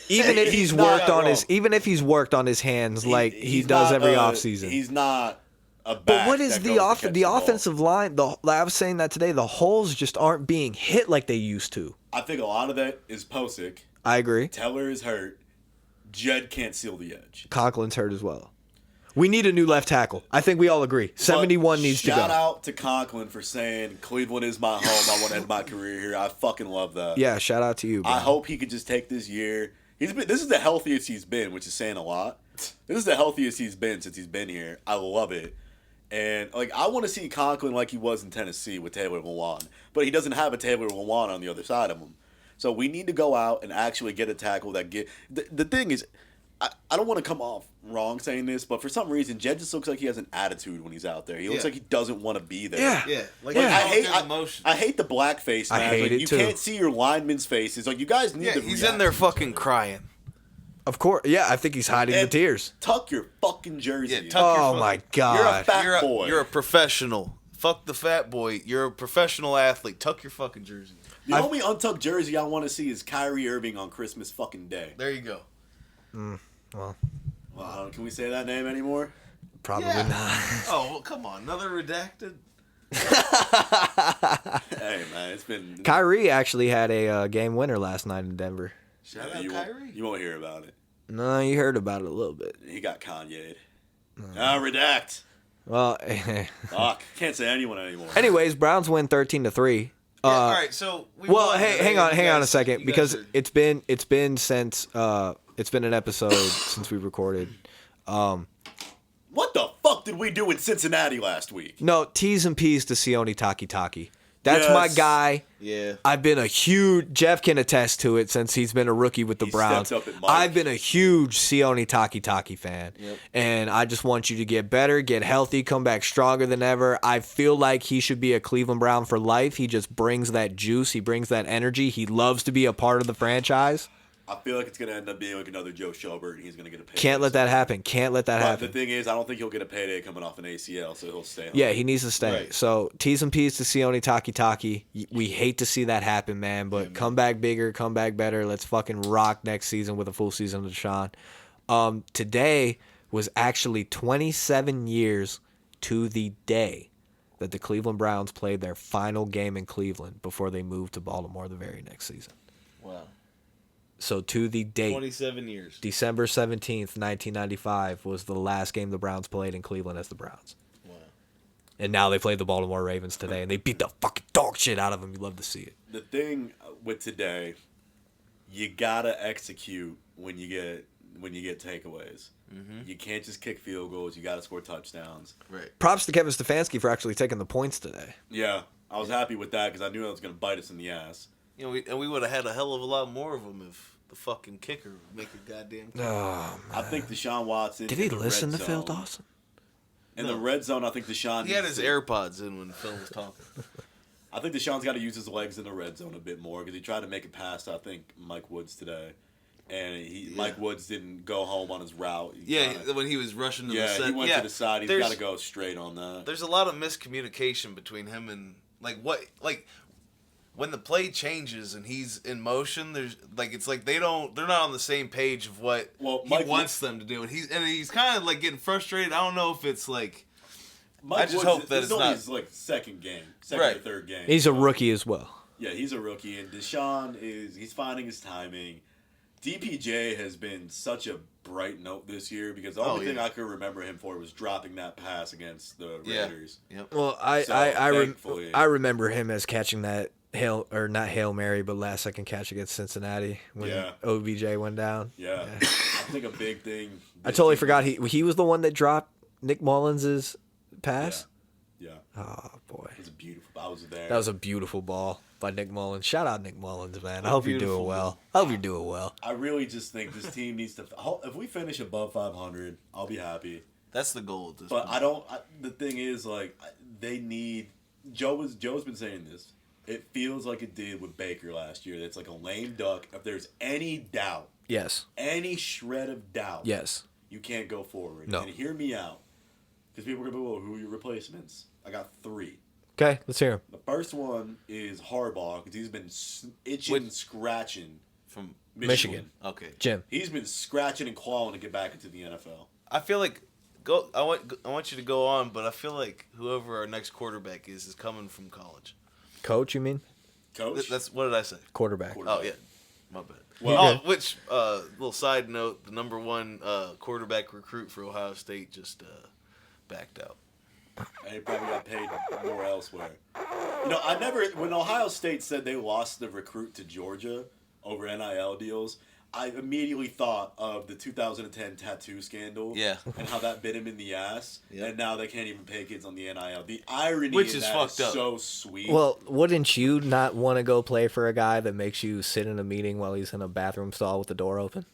Even if he's not worked on wrong. his hands like he He's does not, every offseason. He's not a back. But what is that the goes to catch ball. offensive line? I was saying that today. The holes just aren't being hit like they used to. I think a lot of that is Posick. I agree. Teller is hurt. Jed can't seal the edge. Conklin's hurt as well. We need a new left tackle. I think we all agree. 71 needs to go. Shout out to Conklin for saying Cleveland is my home. I want to end my career here. I fucking love that. Yeah, shout out to you, bro. I hope he could just take this year. This is the healthiest he's been, which is saying a lot. This is the healthiest he's been since he's been here. I love it. And I want to see Conklin like he was in Tennessee with Taylor Lewan. But he doesn't have a Taylor Lewan on the other side of him. So we need to go out and actually get a tackle that get. The thing is, I don't want to come off wrong saying this, but for some reason, Jed just looks like he has an attitude when he's out there. He looks like he doesn't want to be there. Yeah. Yeah, like Yeah. I hate the blackface. I Man. hate it you too. can't see your linemen's faces. Like you guys need to. he's react in there to fucking each other. crying. Of course. Yeah, I think he's hiding the And tears. Tuck your fucking jersey. Yeah, tuck your Oh fucking- my You're a god. fat boy. You're a professional. Fuck the fat boy. You're a professional athlete. Tuck your fucking jersey. The only untucked jersey I want to see is Kyrie Irving on Christmas fucking day. There you go. Well, can we say that name anymore? Probably Yeah. not. Oh, well, come on. Another redacted? Hey man, it's been. Kyrie actually had a game winner last night in Denver. Shout out you Kyrie. won't hear about it. No, you heard about it a little bit. He got Kanye'd. Redact. Well, Fuck. Can't say anyone anymore. anyways, Browns win 13-3. Yeah, all right, so we Well, won, hey, and hang on a you second, guys because are- it's been since it's been an episode since we recorded. What the fuck did we do in Cincinnati last week? No, T's and P's to Sione Takitaki. That's my Yes. guy. Yeah. I've been a huge Jeff can attest to it since he's been a rookie with the He Browns. stepped up at Mike. I've been a huge Sione Takitaki fan. Yep. And I just want you to get better, get healthy, come back stronger than ever. I feel like he should be a Cleveland Brown for life. He just brings that juice, he brings that energy. He loves to be a part of the franchise. I feel like it's going to end up being like another Joe Schobert, and he's going to get a payday. Can't let that happen. Can't let that But happen. the thing is, I don't think he'll get a payday coming off an ACL, so he'll stay home. Yeah, he needs to stay. Right. So T's and P's to Sione Takitaki. We hate to see that happen, man. But come back bigger, come back better. Let's fucking rock next season with a full season of Deshaun. Today was actually 27 years to the day that the Cleveland Browns played their final game in Cleveland before they moved to Baltimore the very next season. Wow. So to the date, 27 years. December 17th, 1995 was the last game the Browns played in Cleveland as the Browns. Wow. And now they play the Baltimore Ravens today, and they beat the fucking dog shit out of them. You love to see it. The thing with today, you gotta execute when you get takeaways. You can't just kick field goals. You gotta score touchdowns. Right. Props to Kevin Stefanski for actually taking the points today. Yeah, I was happy with that because I knew that was gonna bite us in the ass. You know, we would have had a hell of a lot more of them if the fucking kicker would make a goddamn kick. Oh, I think Deshaun Watson. did he in the listen to red Phil zone- Dawson? In the red zone, I think Deshaun. He had needs his to- AirPods in when Phil was talking. I think Deshaun's got to use his legs in the red zone a bit more because he tried to make it past, I think, Mike Woods today. And Mike Woods didn't go home on his route. When he was rushing to the Yeah, set. he went to the side. He's there's- got to go straight on that. There's a lot of miscommunication between him and when the play changes and he's in motion, there's it's like they're not on the same page of what he Mike wants them to do, and he's kind of like getting frustrated. I don't know if it's like Mike I just Woods, hope that this it's is only not- his second or Right. third game. He's a rookie as well. Yeah, he's a rookie, and Deshaun he's finding his timing. DPJ has been such a bright note this year because the only thing I could remember him for was dropping that pass against the Raiders. Yep. Well, thankfully- I remember him as catching that not Hail Mary, but last second catch against Cincinnati when OBJ went down. Yeah. I think a big thing. I totally forgot he was the one that dropped Nick Mullins' pass. Yeah. Oh boy, It was beautiful. I was there. that was a beautiful ball by Nick Mullins. Shout out Nick Mullins, man. I hope you're doing Beautiful. well. I hope you're doing well. I really just think this team needs to. If we finish above 500, I'll be happy. That's the goal at this But point. the thing is, they need. Joe's been saying this. It feels like it did with Baker last year. That's like a lame duck. If there's any doubt, Yes. any shred of doubt, Yes. you can't go forward. No. And hear me out. Because people are going to be, well, who are your replacements? I got 3. Okay, let's hear him. The first one is Harbaugh, because he's been itching, scratching From Michigan. Okay. Jim. He's been scratching and clawing to get back into the NFL. I feel like I want you to go on, but I feel like whoever our next quarterback is coming from college. Coach, you mean? Coach? That's what did I say? Quarterback. Oh yeah, my bad. Well- Which little side note: the number 1 quarterback recruit for Ohio State just backed out. And he probably got paid more elsewhere. When Ohio State said they lost the recruit to Georgia over NIL deals, I immediately thought of the 2010 tattoo scandal. Yeah. And how that bit him in the ass. Yep. And now they can't even pay kids on the NIL. The irony Which in is that fucked up. so sweet. Well, wouldn't you not want to go play for a guy that makes you sit in a meeting while he's in a bathroom stall with the door open?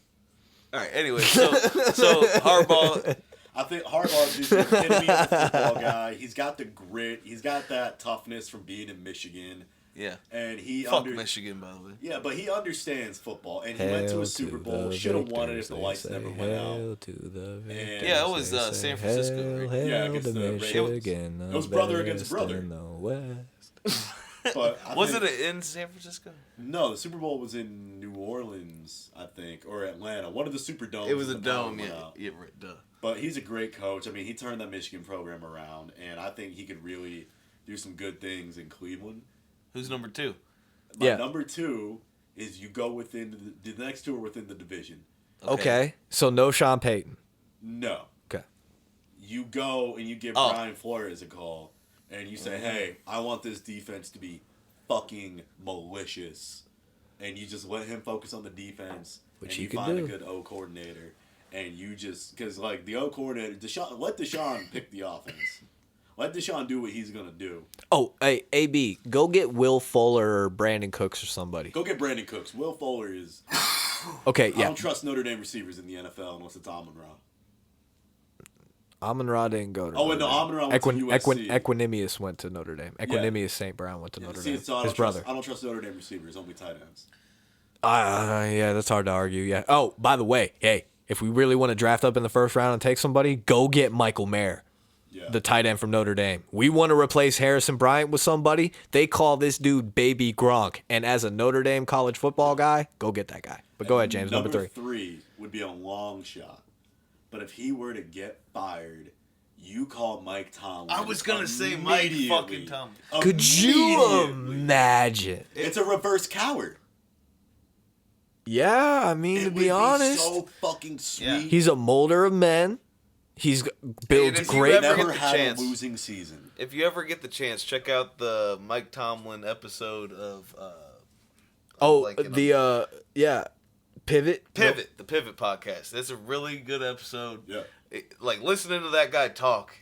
All right. Anyway, so Harbaugh. I think Harbaugh's just the epitome of a football guy. He's got the grit. He's got that toughness from being in Michigan. Yeah. And he Fuck Michigan, by the way. Yeah, but he understands football, and he went to a Super Bowl. Should have won it if the lights never went out. And Yeah, it was San Francisco. Right? Yeah, against the Michigan. It was brother against brother. In the West. But Wasn't it in San Francisco? No, the Super Bowl was in New Orleans, I think, or Atlanta. One of the Superdomes. It was a when the power dome. went Yeah. out. Yeah. Right. Duh. But he's a great coach. I mean, he turned that Michigan program around, and I think he could really do some good things in Cleveland. Who's number 2? My number 2 is you go within the next 2 are within the division. Okay. So no Sean Payton. No. Okay. You go and you give Brian Flores a call, and you say, hey, I want this defense to be fucking malicious. And you just let him focus on the defense. Which and he you could find do. a good O coordinator. And you just, because like the O coordinator, let Deshaun pick the offense. Let Deshaun do what he's going to do. Oh, hey, AB, go get Will Fuller or Brandon Cooks or somebody. Go get Brandon Cooks. Will Fuller is... Okay, I yeah. don't trust Notre Dame receivers in the NFL unless it's Amon-Ra. Amon-Ra didn't go to Oh, and no, Amon-Ra went to USC. Equanimous went to Notre Dame. Equanimous St. Brown went to Notre Dame. So His brother. I don't trust Notre Dame receivers, only tight ends. Yeah, that's hard to argue, yeah. Oh, by the way, hey, if we really want to draft up in the first round and take somebody, go get Michael Mayer. Yeah. The tight end from Notre Dame. We want to replace Harrison Bryant with somebody. They call this dude Baby Gronk. And as a Notre Dame college football guy, go get that guy. But go ahead, James, number 3. 3 would be a long shot. But if he were to get fired, you call Mike Tomlin. I was gonna say Mike fucking Tomlin. Could you imagine? It's a reverse coward. Yeah, I mean, to be honest, so fucking sweet. Yeah. he's a molder of men. He's built if you great. ever Never get the had chance. a losing season. If you ever get the chance, check out the Mike Tomlin episode of Pivot. the Pivot podcast. That's a really good episode. Yeah. Like listening to that guy talk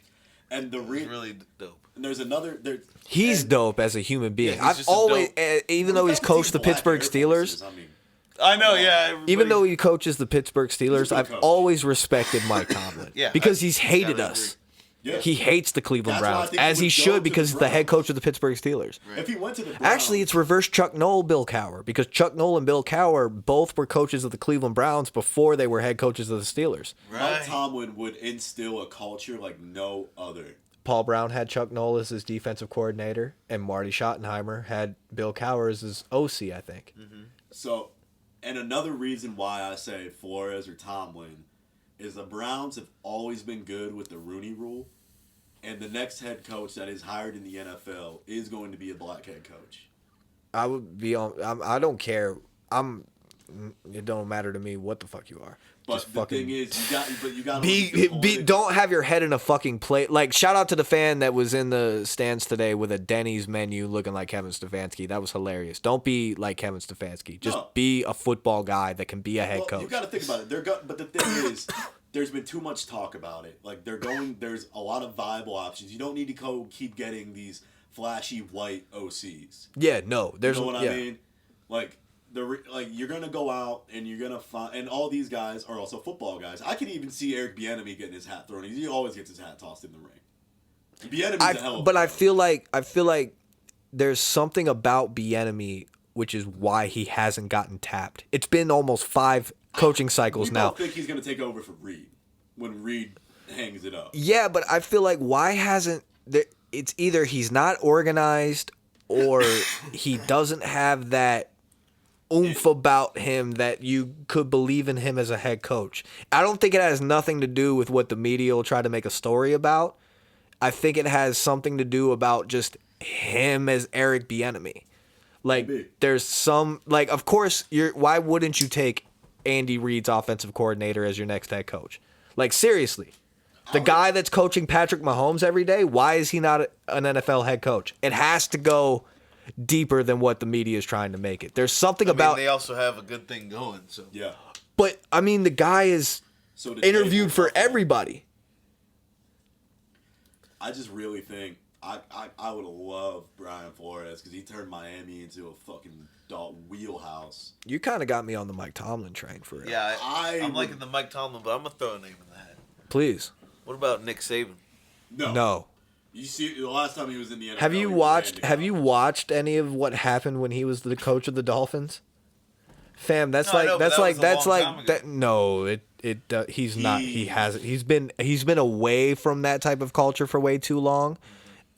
And the is really dope. and there's another He's dope as a human being. Yeah, he's I've just a always, dope- even though he's coached the Pittsburgh Steelers, I know, yeah. even though he coaches the Pittsburgh Steelers, good I've coach. always respected Mike Tomlin. Yeah, because he's hated gotta us. Yeah. He hates the Cleveland That's why I Browns, think as he he would go should to because the he's the head Browns. coach of the Pittsburgh Steelers. If he went to the Browns, Actually, it's reverse Chuck Noll, Bill Cowher, because Chuck Noll and Bill Cowher both were coaches of the Cleveland Browns before they were head coaches of the Steelers. Mike Tomlin would instill a culture like no other. Paul Brown had Chuck Noll as his defensive coordinator, and Marty Schottenheimer had Bill Cowher as his OC, I think. So, and another reason why I say Flores or Tomlin is the Browns have always been good with the Rooney Rule, and the next head coach that is hired in the NFL is going to be a black head coach. I would be on. I don't care. It don't matter to me what the fuck you are. But Just the fucking thing is, you got be. Don't have your head in a fucking plate. Like, shout out to the fan that was in the stands today with a Denny's menu looking like Kevin Stefanski. That was hilarious. Don't be like Kevin Stefanski. Just be a football guy that can be a head coach. You got to think about it. But the thing is, there's been too much talk about it. Like there's a lot of viable options. You don't need to keep getting these flashy white OCs. Yeah, no. There's You know what yeah. I mean? Like you're gonna go out and you're gonna find, and all these guys are also football guys. I could even see Eric Bieniemy getting his hat thrown. He always gets his hat tossed in the ring. Bieniemy's a hell of a But I coach. feel like there's something about Bieniemy which is why he hasn't gotten tapped. It's been almost 5 coaching cycles we now. both think he's gonna take over for Reed when Reed hangs it up. Yeah, but I feel like why hasn't it's either he's not organized or he doesn't have that oomph about him that you could believe in him as a head coach. I don't think it has nothing to do with what the media will try to make a story about. I think it has something to do about just him as Eric Bieniemy. Like, Maybe. there's some, like, of course, why wouldn't you take Andy Reid's offensive coordinator as your next head coach? Like, seriously. The guy that's coaching Patrick Mahomes every day, why is he not an NFL head coach? It has to go deeper than what the media is trying to make it. There's something about... they also have a good thing going, so. Yeah. But, I mean, the guy is So did interviewed Dave for Buffalo. everybody. I just really think I would have loved Brian Flores because he turned Miami into a fucking wheelhouse. You kind of got me on the Mike Tomlin train for it. Yeah, I'm would- liking the Mike Tomlin, but I'm going to throw a name in the hat. Please. What about Nick Saban? No. You see, the last time he was in the NFL, Have he you was watched Andy have you Dalton. watched any of what happened when he was the coach of the Dolphins? Fam, that's No, I like know, but that's that like was a that's long like time ago. that no, he's not he hasn't he's been away from that type of culture for way too long.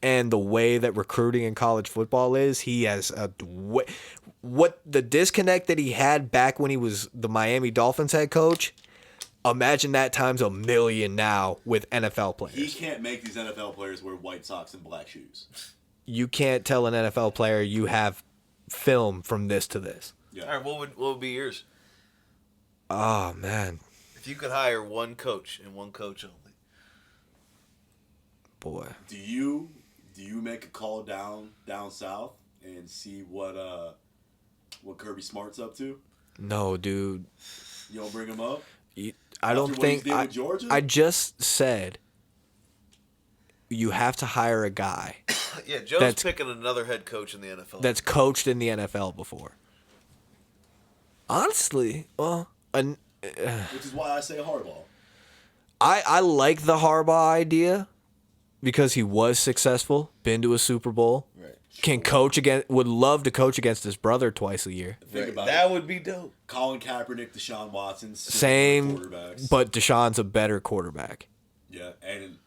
And the way that recruiting in college football is, he has what the disconnect that he had back when he was the Miami Dolphins head coach. Imagine that times 1,000,000 now with NFL players. He can't make these NFL players wear white socks and black shoes. You can't tell an NFL player you have film from this to this. Yeah. All right, what would be yours? Oh man, If you could hire one coach and one coach only. boy. Do you make a call down south and see what Kirby Smart's up to? No, dude. You don't bring him up? I don't After what he's think. did with Georgia? I just said you have to hire a guy Yeah, Joe's That's- picking another head coach in the NFL. that's coached in the NFL before. Honestly, well, Which is why I say Harbaugh. I like the Harbaugh idea because he was successful, been to a Super Bowl, Right. can coach again, would love to coach against his brother twice a year. Think about That it. would be dope. Colin Kaepernick, Deshaun Watson, Same, quarterbacks. but Deshaun's a better quarterback. Yeah, and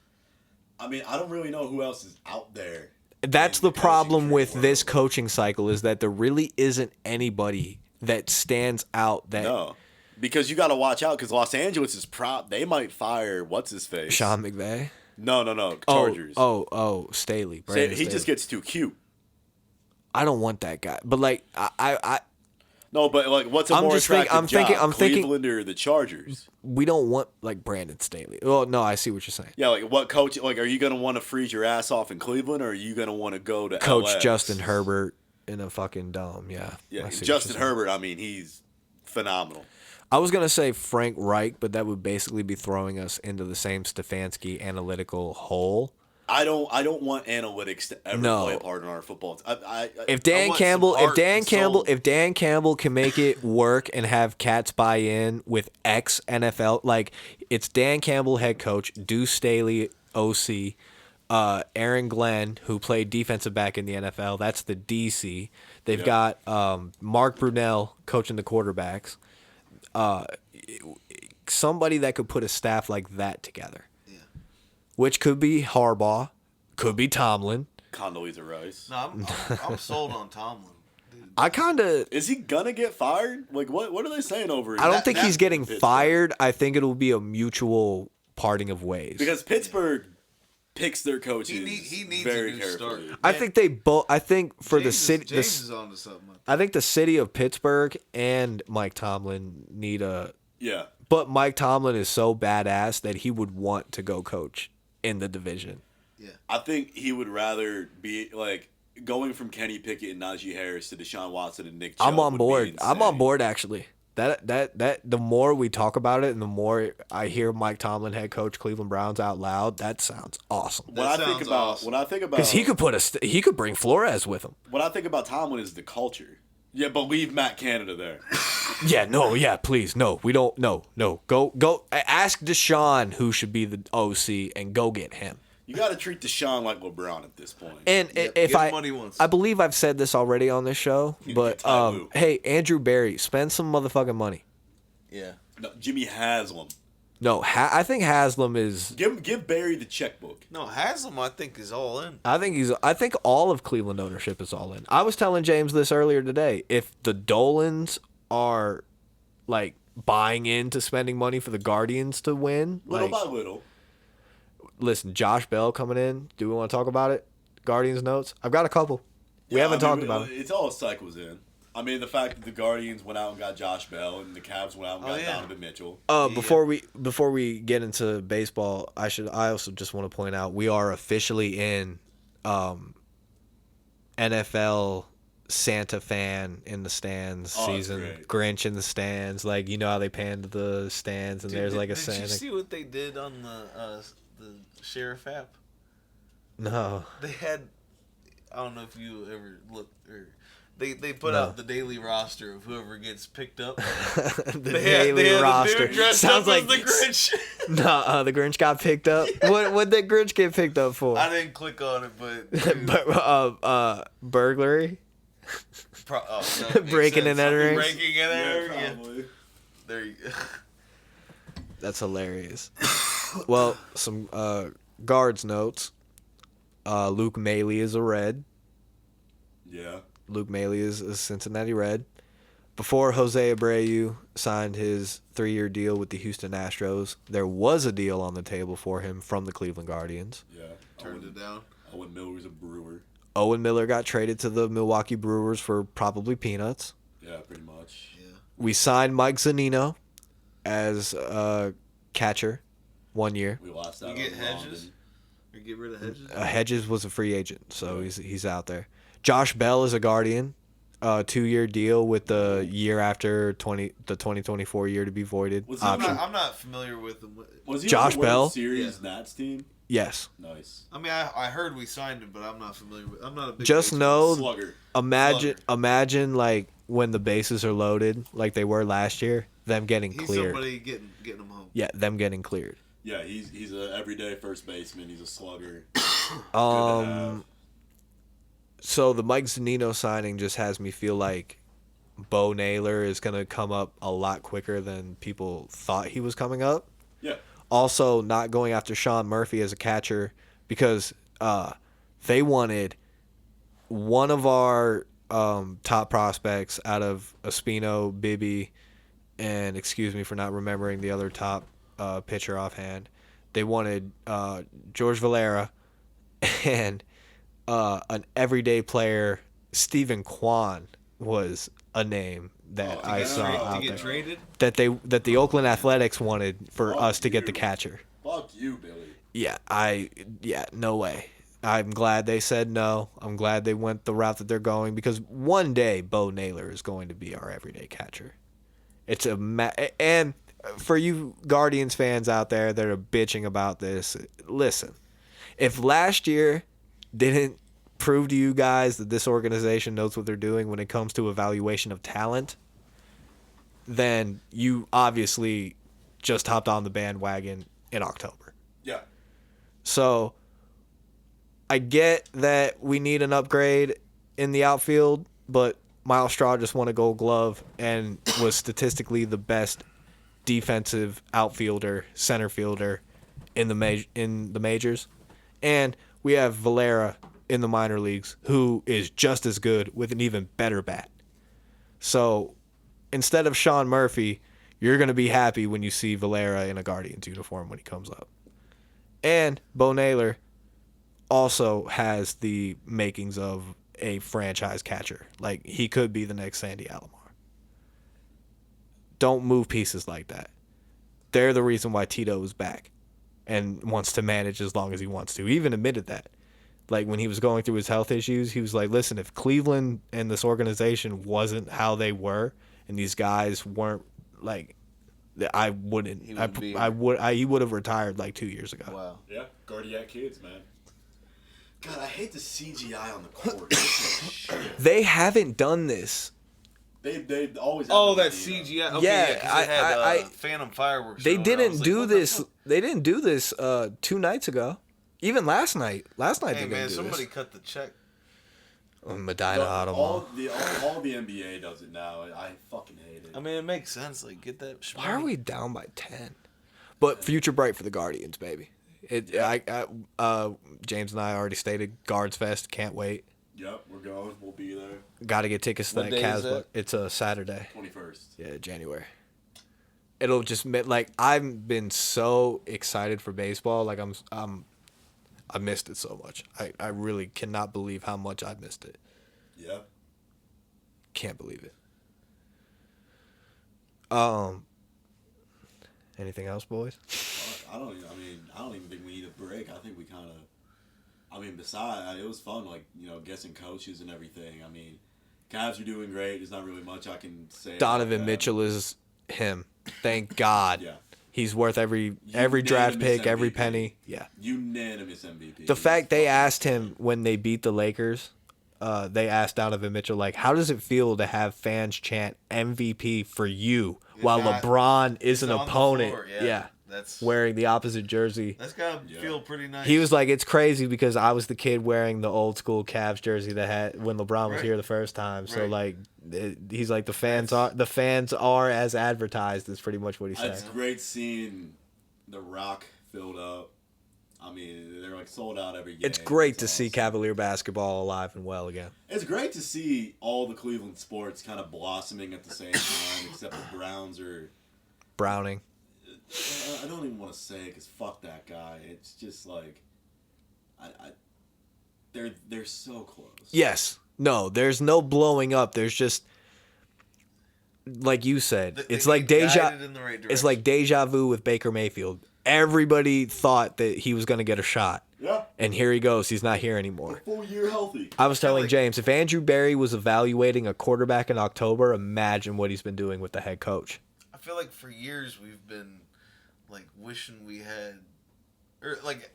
I mean, I don't really know who else is out there. That's in the coaching problem tree with world. this coaching cycle is that there really isn't anybody that stands out that No, because you got to watch out because Los Angeles is they might fire what's his face. Sean McVay. No, Chargers. Oh, Staley. Say, Brandon he Staley. just gets too cute. I don't want that guy. But like I No, but like, what's a I'm more just think- attractive I'm job, thinking- Cleveland or the Chargers? we don't want like Brandon Staley. Well, no, I see what you're saying. Yeah, like what coach? Like, are you gonna want to freeze your ass off in Cleveland, or are you gonna want to go to Coach LA? Justin Herbert in a fucking dome. Yeah. Yeah, I see what Justin you're saying. Herbert. I mean, he's phenomenal. I was gonna say Frank Reich, but that would basically be throwing us into the same Stefanski analytical hole. I don't want analytics to ever No. play a part in our football. If I Dan want Campbell, some if heart Dan and Campbell, soul. if Dan Campbell can make it work and have cats buy in with ex NFL, like it's Dan Campbell head coach, Deuce Staley OC, Aaron Glenn who played defensive back in the NFL. That's the DC. They've got Mark Brunell coaching the quarterbacks. Somebody that could put a staff like that together. Yeah. Which could be Harbaugh, could be Tomlin. Condoleezza Rice. No, I'm sold on Tomlin. Dude. I kind of. Is he gonna get fired? Like, what are they saying over? I don't think he's getting Pittsburgh? fired. I think it'll be a mutual parting of ways. Because Pittsburgh picks their coaches He needs very a new carefully. start. I think they both. I think for the city, James is on to something. I think the city of Pittsburgh and Mike Tomlin need a. Yeah. But Mike Tomlin is so badass that he would want to go coach in the division. Yeah. I think he would rather be like going from Kenny Pickett and Najee Harris to Deshaun Watson and Nick Chubb. I'm on would be board. I'm on insane. board actually. That the more we talk about it and the more I hear Mike Tomlin head coach Cleveland Browns out loud, that sounds awesome. When I think sounds about awesome. when I think about Because he could bring Flores with him. what I think about Tomlin is the culture. Yeah, but leave Matt Canada there. Yeah, no, yeah, please, no, we don't, no, go. Ask Deshaun who should be the OC and go get him. You got to treat Deshaun like LeBron at this point. And Yep, if give I, him what he wants. I believe I've said this already on this show, but Ty Lue. hey, Andrew Barry, spend some motherfucking money. Yeah. No, Jimmy Haslam. No, I think Haslam is. Give Barry the checkbook. No, Haslam, I think, is all in. I think all of Cleveland ownership is all in. I was telling James this earlier today. If the Dolans are like buying into spending money for the Guardians to win, Little like, by little. listen, Josh Bell coming in. Do we want to talk about it? Guardians notes. I've got a couple. We Yeah, haven't I mean, talked about it. It's all cycles in. I mean, the fact that the Guardians went out and got Josh Bell and the Cavs went out and got yeah. Donovan Mitchell. Before we get into baseball, I also just want to point out we are officially in NFL Santa fan in the stands Oh, that's season. great. Grinch in the stands, like you know how they panned the stands and Dude, there's like a did Santa. you see what they did on the Sheriff app? No, They had, I don't know if you ever looked, or they put No. out the daily roster of whoever gets picked up. the They daily had roster The dude dressed sounds up like as the Grinch. no. The Grinch got picked up. What did Grinch get picked up for? I didn't click on it, but Burglary. no, Breaking and entering. Breaking and entering. Yeah, probably. there you go. That's hilarious. Well, some guards notes. Luke Maley is a Red. Yeah. Luke Maley is a Cincinnati Red. Before Jose Abreu signed his 3-year deal with the Houston Astros, there was a deal on the table for him from the Cleveland Guardians. Yeah. Turned it down. Owen Miller's a Brewer. Owen Miller got traded to the Milwaukee Brewers for probably peanuts. Yeah, pretty much. Yeah. We signed Mike Zunino. as a catcher 1 year. We lost You out get on Hedges? Rondon. Or get rid of Hedges? Hedges was a free agent, so he's out there. Josh Bell is a Guardian, 2-year deal with the year after the 2024 year to be voided. Was he Option. I'm not familiar with him. Was he Josh on the Bell? World Series Nats team? Yes. Nice. I mean, I heard we signed him, but I'm not familiar with. I'm not a big. Just baseball- know, Slugger. imagine like when the bases are loaded, like they were last year, them getting He's cleared. somebody getting him home. Yeah, them getting cleared. Yeah, he's a everyday first baseman. He's a slugger. Good to have. So the Mike Zunino signing just has me feel like Bo Naylor is gonna come up a lot quicker than people thought he was coming up. Yeah. Also, not going after Sean Murphy as a catcher because they wanted one of our top prospects out of Espino, Bibby, and excuse me for not remembering the other top pitcher offhand. They wanted George Valera and an everyday player, Stephen Kwan, was a name that I saw out to get there. traded. That the Oakland Athletics wanted for Fuck us to get the you. catcher. Fuck you, Billy. Yeah, no way. I'm glad they said no. I'm glad they went the route that they're going because one day Bo Naylor is going to be our everyday catcher. It's and for you Guardians fans out there that are bitching about this, listen. If last year didn't prove to you guys that this organization knows what they're doing when it comes to evaluation of talent, then you obviously just hopped on the bandwagon in October. Yeah. So I get that we need an upgrade in the outfield, but Miles Straw just won a Gold Glove and was statistically the best defensive outfielder, center fielder in the majors. And we have Valera in the minor leagues who is just as good with an even better bat. So instead of Sean Murphy, you're going to be happy when you see Valera in a Guardians uniform when he comes up. And Bo Naylor also has the makings of a franchise catcher. Like, he could be the next Sandy Alomar. Don't move pieces like that. They're the reason why Tito is back and wants to manage as long as he wants to. He even admitted that. Like, when he was going through his health issues, he was like, listen, if Cleveland and this organization wasn't how they were and these guys weren't, like, I wouldn't. He wouldn't be He would have retired like 2 years ago. Wow. Yeah. Guardian kids, man. God, I hate the CGI on the court. Shit. They haven't done this. They always. Have Oh, the that video. CGI. Okay, Yeah, 'cause it had I Phantom Fireworks. They on it. I was didn't like, do what the this. fuck? They didn't do this 2 nights ago. Even last night. Last night Hey they man, didn't do somebody this. cut the check. Medina All Automall. the NBA does it now. I fucking hate it. I mean, it makes sense. Like, get that. Why are we down by 10? But future bright for the Guardians, baby. James and I already stated Guards Fest. Can't wait. Yep, we're going. We'll be there. Got to get tickets to What that day is Cavs. that? It's a Saturday. 21st. Yeah, January. It'll just like I've been so excited for baseball. Like I missed it so much. I really cannot believe how much I missed it. Yeah. Can't believe it. Anything else, boys? I don't even think we need a break. I think we kind of. I mean, besides, it was fun, like, guessing coaches and everything. I mean, Cavs are doing great. There's not really much I can say. about Donovan that. Mitchell is him. Thank God. Yeah. He's worth every draft Unanimous pick, every MVP. penny. Yeah. Unanimous MVP. The fact they asked him when they beat the Lakers, they asked Donovan Mitchell, like, how does it feel to have fans chant MVP for you while not- LeBron is an on the opponent? floor, Yeah. That's Wearing the opposite jersey. That's gotta feel pretty nice. He was like, it's crazy because I was the kid wearing the old school Cavs jersey that had when LeBron was Right. here the first time. So Right. like, he's like the fans are as advertised. Is pretty much what he said. It's great seeing the Rock filled up. I mean, they're like sold out every game. It's great to It's see awesome. Cavalier basketball alive and well again. It's great to see all the Cleveland sports kind of blossoming at the same time, except the Browns are. Browning. I don't even want to say it because fuck that guy. It's just like, they're so close. Yes. No, there's no blowing up. There's just like you said, They it's get like guided in the right it's direction. like deja vu with Baker Mayfield. Everybody thought that he was going to get a shot. Yeah. And here he goes. He's not here anymore. Full year healthy. I was telling like- James, if Andrew Berry was evaluating a quarterback in October, imagine what he's been doing with the head coach. I feel like for years we've been like wishing we had, or like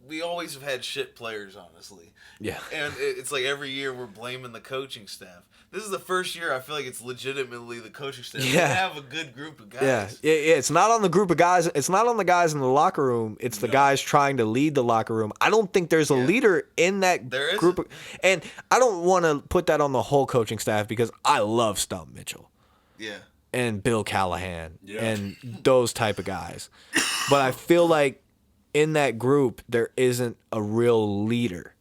we always have had shit players, honestly. Yeah. And it's like every year we're blaming the coaching staff. This is the first year I feel like it's legitimately the coaching staff. Yeah. We have a good group of guys. Yeah, it's not on the group of guys. It's not on the guys in the locker room. It's the guys trying to lead the locker room. I don't think there's a leader in that There group. isn't. And I don't want to put that on the whole coaching staff because I love Stump Mitchell Yeah. and Bill Callahan Yeah. and those type of guys. But I feel like in that group there isn't a real leader.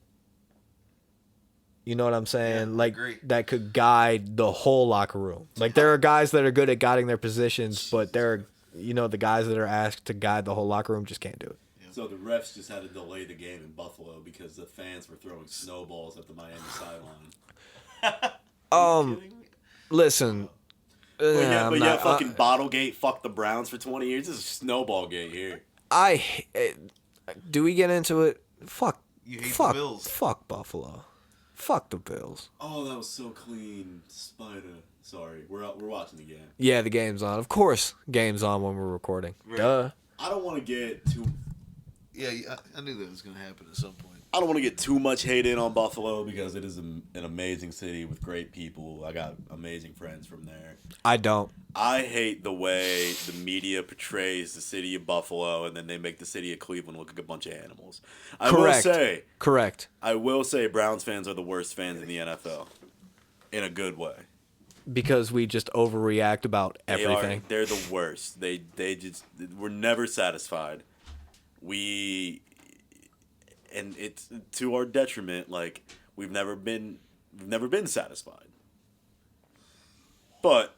You know what I'm saying? Yeah, like agree. that could guide the whole locker room. Like there are guys that are good at guiding their positions, but there are, the guys that are asked to guide the whole locker room just can't do it. So the refs just had to delay the game in Buffalo because the fans were throwing snowballs at the Miami sideline. Listen. I'm not- fucking Bottlegate fucked the Browns for 20 years. This is snowball gate here. Do we get into it? Fuck. You hate the fuck. Bills. Fuck Buffalo. Fuck the Bills. Oh, that was so clean. Spider. Sorry, we're watching the game. Yeah, the game's on. Of course, game's on when we're recording. Right. Duh. I don't want to get too. Yeah, I knew that was going to happen at some point. I don't want to get too much hate in on Buffalo because it is an amazing city with great people. I got amazing friends from there. I don't. I hate the way the media portrays the city of Buffalo and then they make the city of Cleveland look like a bunch of animals. Correct. Correct. I will say Browns fans are the worst fans in the NFL. In a good way. Because we just overreact about everything. They're the worst. We're never satisfied. And it's to our detriment. Like we've never been satisfied. But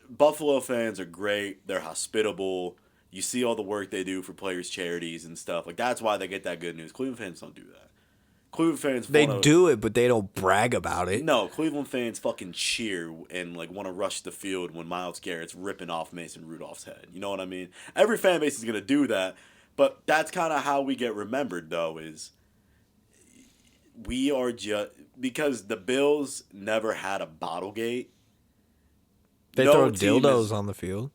Buffalo fans are great. They're hospitable. You see all the work they do for players' charities and stuff. Like that's why they get that good news. Cleveland fans don't do that. Cleveland fans do it, but they don't brag about it. No, Cleveland fans fucking cheer and like want to rush the field when Myles Garrett's ripping off Mason Rudolph's head. You know what I mean? Every fan base is gonna do that, but that's kind of how we get remembered. Though is we are just because the Bills never had a Bottlegate. They throw dildos on the field.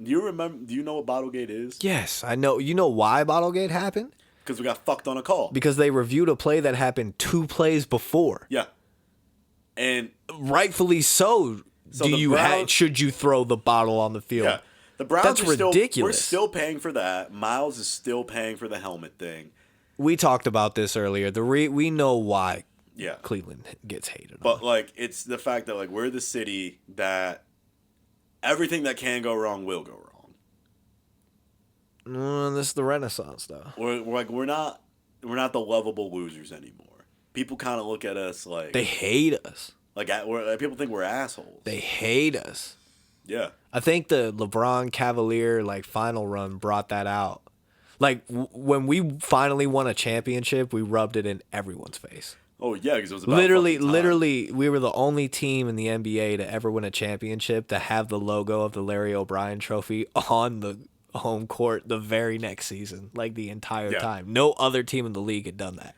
Do you remember? Do you know what Bottlegate is? Yes, I know. You know why Bottlegate happened? Because we got fucked on a call. Because they reviewed a play that happened 2 plays before. Yeah, and rightfully so. Should you throw the bottle on the field? Yeah, the Browns That's are ridiculous. We're still paying for that. Miles is still paying for the helmet thing. We talked about this earlier. We know why. Yeah, Cleveland gets hated. But like, it's the fact that like we're the city that everything that can go wrong will go wrong. This is the Renaissance, though. We're not the lovable losers anymore. People kind of look at us like they hate us. People think we're assholes. They hate us. Yeah, I think the LeBron Cavalier final run brought that out. Like when we finally won a championship, we rubbed it in everyone's face. Oh yeah, because it was about literally, we were the only team in the NBA to ever win a championship to have the logo of the Larry O'Brien Trophy on the home court the very next season, like the entire time. No other team in the league had done that.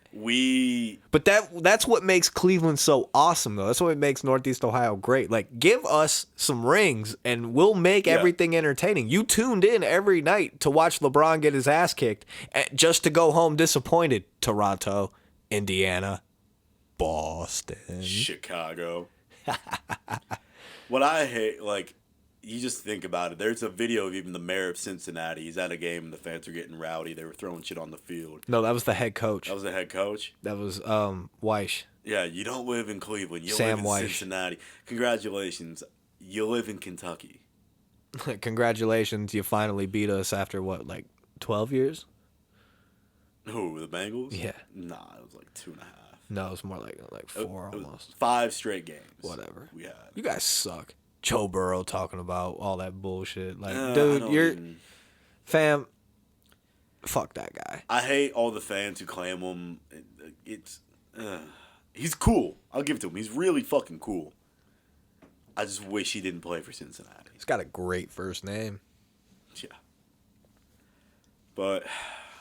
But that's what makes Cleveland so awesome, though. That's what makes Northeast Ohio great. Like, give us some rings, and we'll make everything entertaining. You tuned in every night to watch LeBron get his ass kicked, just to go home disappointed. Toronto, Indiana, Boston, Chicago. What I hate, you just think about it. There's a video of even the mayor of Cincinnati. He's at a game and the fans are getting rowdy. They were throwing shit on the field. No, that was the head coach. That was the head coach? That was Weish. Yeah, you don't live in Cleveland. You Sam live in Weish. Cincinnati. Congratulations. You live in Kentucky. Congratulations, you finally beat us after 12 years? Who, the Bengals? Yeah. Nah, it was 2.5. No, it was more like 4 It was almost. 5 straight games. Whatever. We had. You guys suck. Joe Burrow talking about all that bullshit. Fam, fuck that guy. I hate all the fans who claim him. He's cool. I'll give it to him. He's really fucking cool. I just wish he didn't play for Cincinnati. He's got a great first name. Yeah. But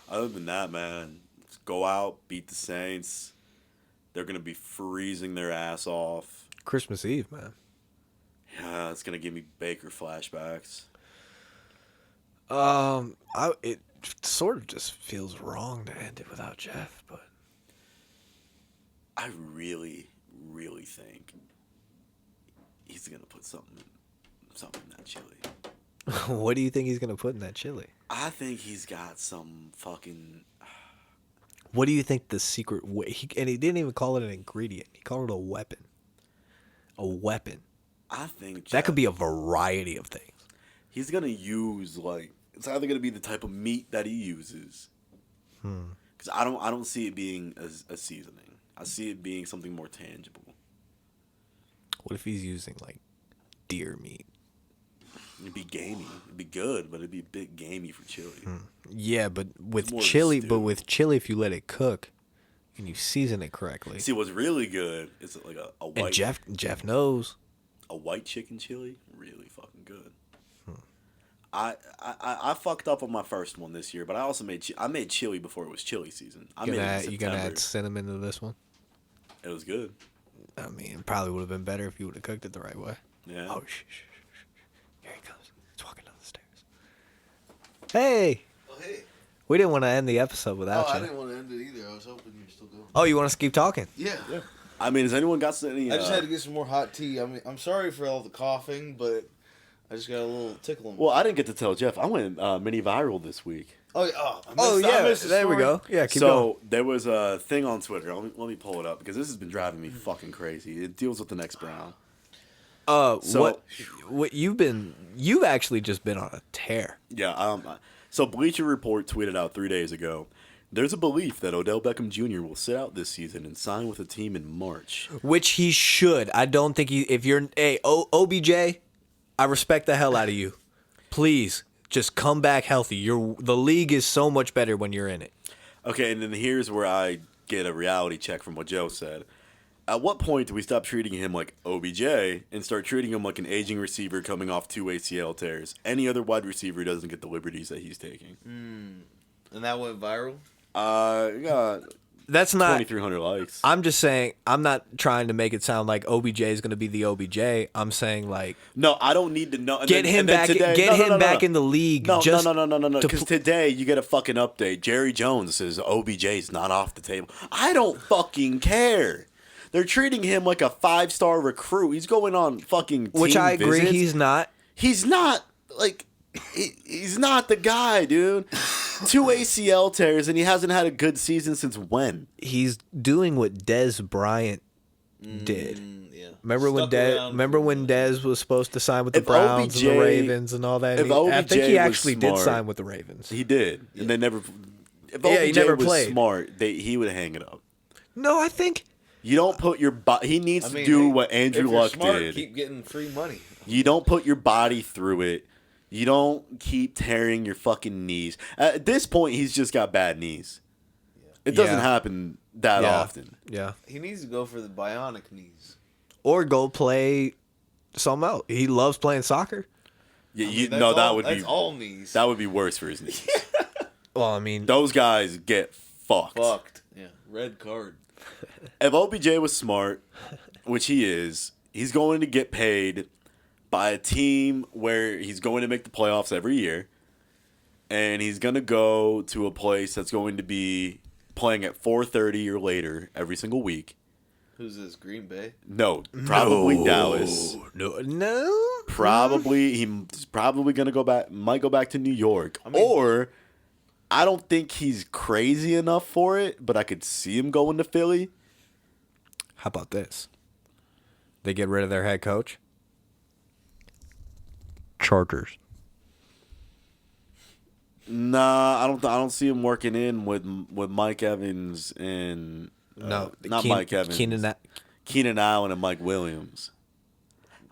other than that, man, let's go out, beat the Saints. They're going to be freezing their ass off. Christmas Eve, man. Yeah, it's going to give me Baker flashbacks. It sort of just feels wrong to end it without Jeff, but I really, really think he's going to put something in that chili. what do you think he's gonna put in that chili? I think he's got some fucking... What do you think the secret way? And he didn't even call it an ingredient. He called it a weapon. A weapon. I think That could be a variety of things. he's going to use, like... It's either going to be the type of meat that he uses. Because I don't see it being a seasoning. I see it being something more tangible. What if he's using like deer meat? It'd be gamey. It'd be good, but it'd be a bit gamey for chili. Yeah, but with more chili, stew. if you let it cook and you season it correctly. See, what's really good is like a white... And Jeff knows. A white chicken chili, really fucking good. I fucked up on my first one this year, but I also made chili before it was chili season. You gonna add cinnamon to this one? It was good. I mean, it probably would have been better if you would have cooked it the right way. Yeah. Oh, shh. Here he comes. He's walking down the stairs. Hey! Oh, hey. We didn't want to end the episode without I you. didn't want to end it either. I was hoping you were still going. Oh, you want us to keep talking? Yeah. I mean, has anyone got any? I just had to get some more hot tea. I mean, I'm sorry for all the coughing, but I just got a little tickle in my... Well, I didn't get to tell Jeff. I went mini viral this week. I missed the there we story. go. Yeah, keep going. So there was a thing on Twitter. Let me pull it up because this has been driving me fucking crazy. It deals with the next Brown. So- What you've actually just been on a tear. Yeah. So Bleacher Report tweeted out 3 days ago. There's a belief that Odell Beckham Jr. will sit out this season and sign with a team in March. Which he should. I don't think OBJ, I respect the hell out of you. Please, just come back healthy. The league is so much better when you're in it. Okay, and then here's where I get a reality check from what Joe said. At what point do we stop treating him like OBJ and start treating him like an aging receiver coming off 2 ACL tears? Any other wide receiver doesn't get the liberties that he's taking. And that went viral? Got That's not. 2,300 likes. I'm just saying. I'm not trying to make it sound like OBJ is going to be the OBJ. I'm saying like No, I don't need to know. get him back. Back in the league. No. to Because today you get a fucking update. Jerry Jones says OBJ's not off the table. I don't fucking care. They're treating him like a 5-star recruit. He's going on fucking team which I agree. visits. He's not. He's not like he's not the guy, dude. 2 ACL tears and he hasn't had a good season since when? He's doing what Dez Bryant did. Yeah. Remember when Dez was supposed to sign with the If Browns OBJ and the Ravens and all that? if I think OBJ he was actually did smart- sign with the Ravens. He did, and they never. If Yeah, he OBJ never was played. smart, he would hang it up. No, I think You don't put your body. He needs to do what Andrew if you're Luck smart, did. Keep getting free money. You don't put your body through it. You don't keep tearing your fucking knees. At this point, he's just got bad knees. It doesn't Yeah. happen that often. Yeah. He needs to go for the bionic knees. Or go play something else. He loves playing soccer. Yeah, That's all knees. that would be worse for his knees. Well, I mean, Those guys get fucked. Fucked. Yeah. Red card. If OBJ was smart, which he is, he's going to get paid by a team where he's going to make the playoffs every year, and he's going to go to a place that's going to be playing at 4:30 or later every single week. Who's this? Green Bay? No, probably Dallas. no. Probably he's probably going to go back. Might go back to New York, or I don't think he's crazy enough for it, but I could see him going to Philly. How about this? They get rid of their head coach. Chargers. Nah, I don't see him working in with Mike Evans and not Mike Evans, Keenan Allen and Mike Williams.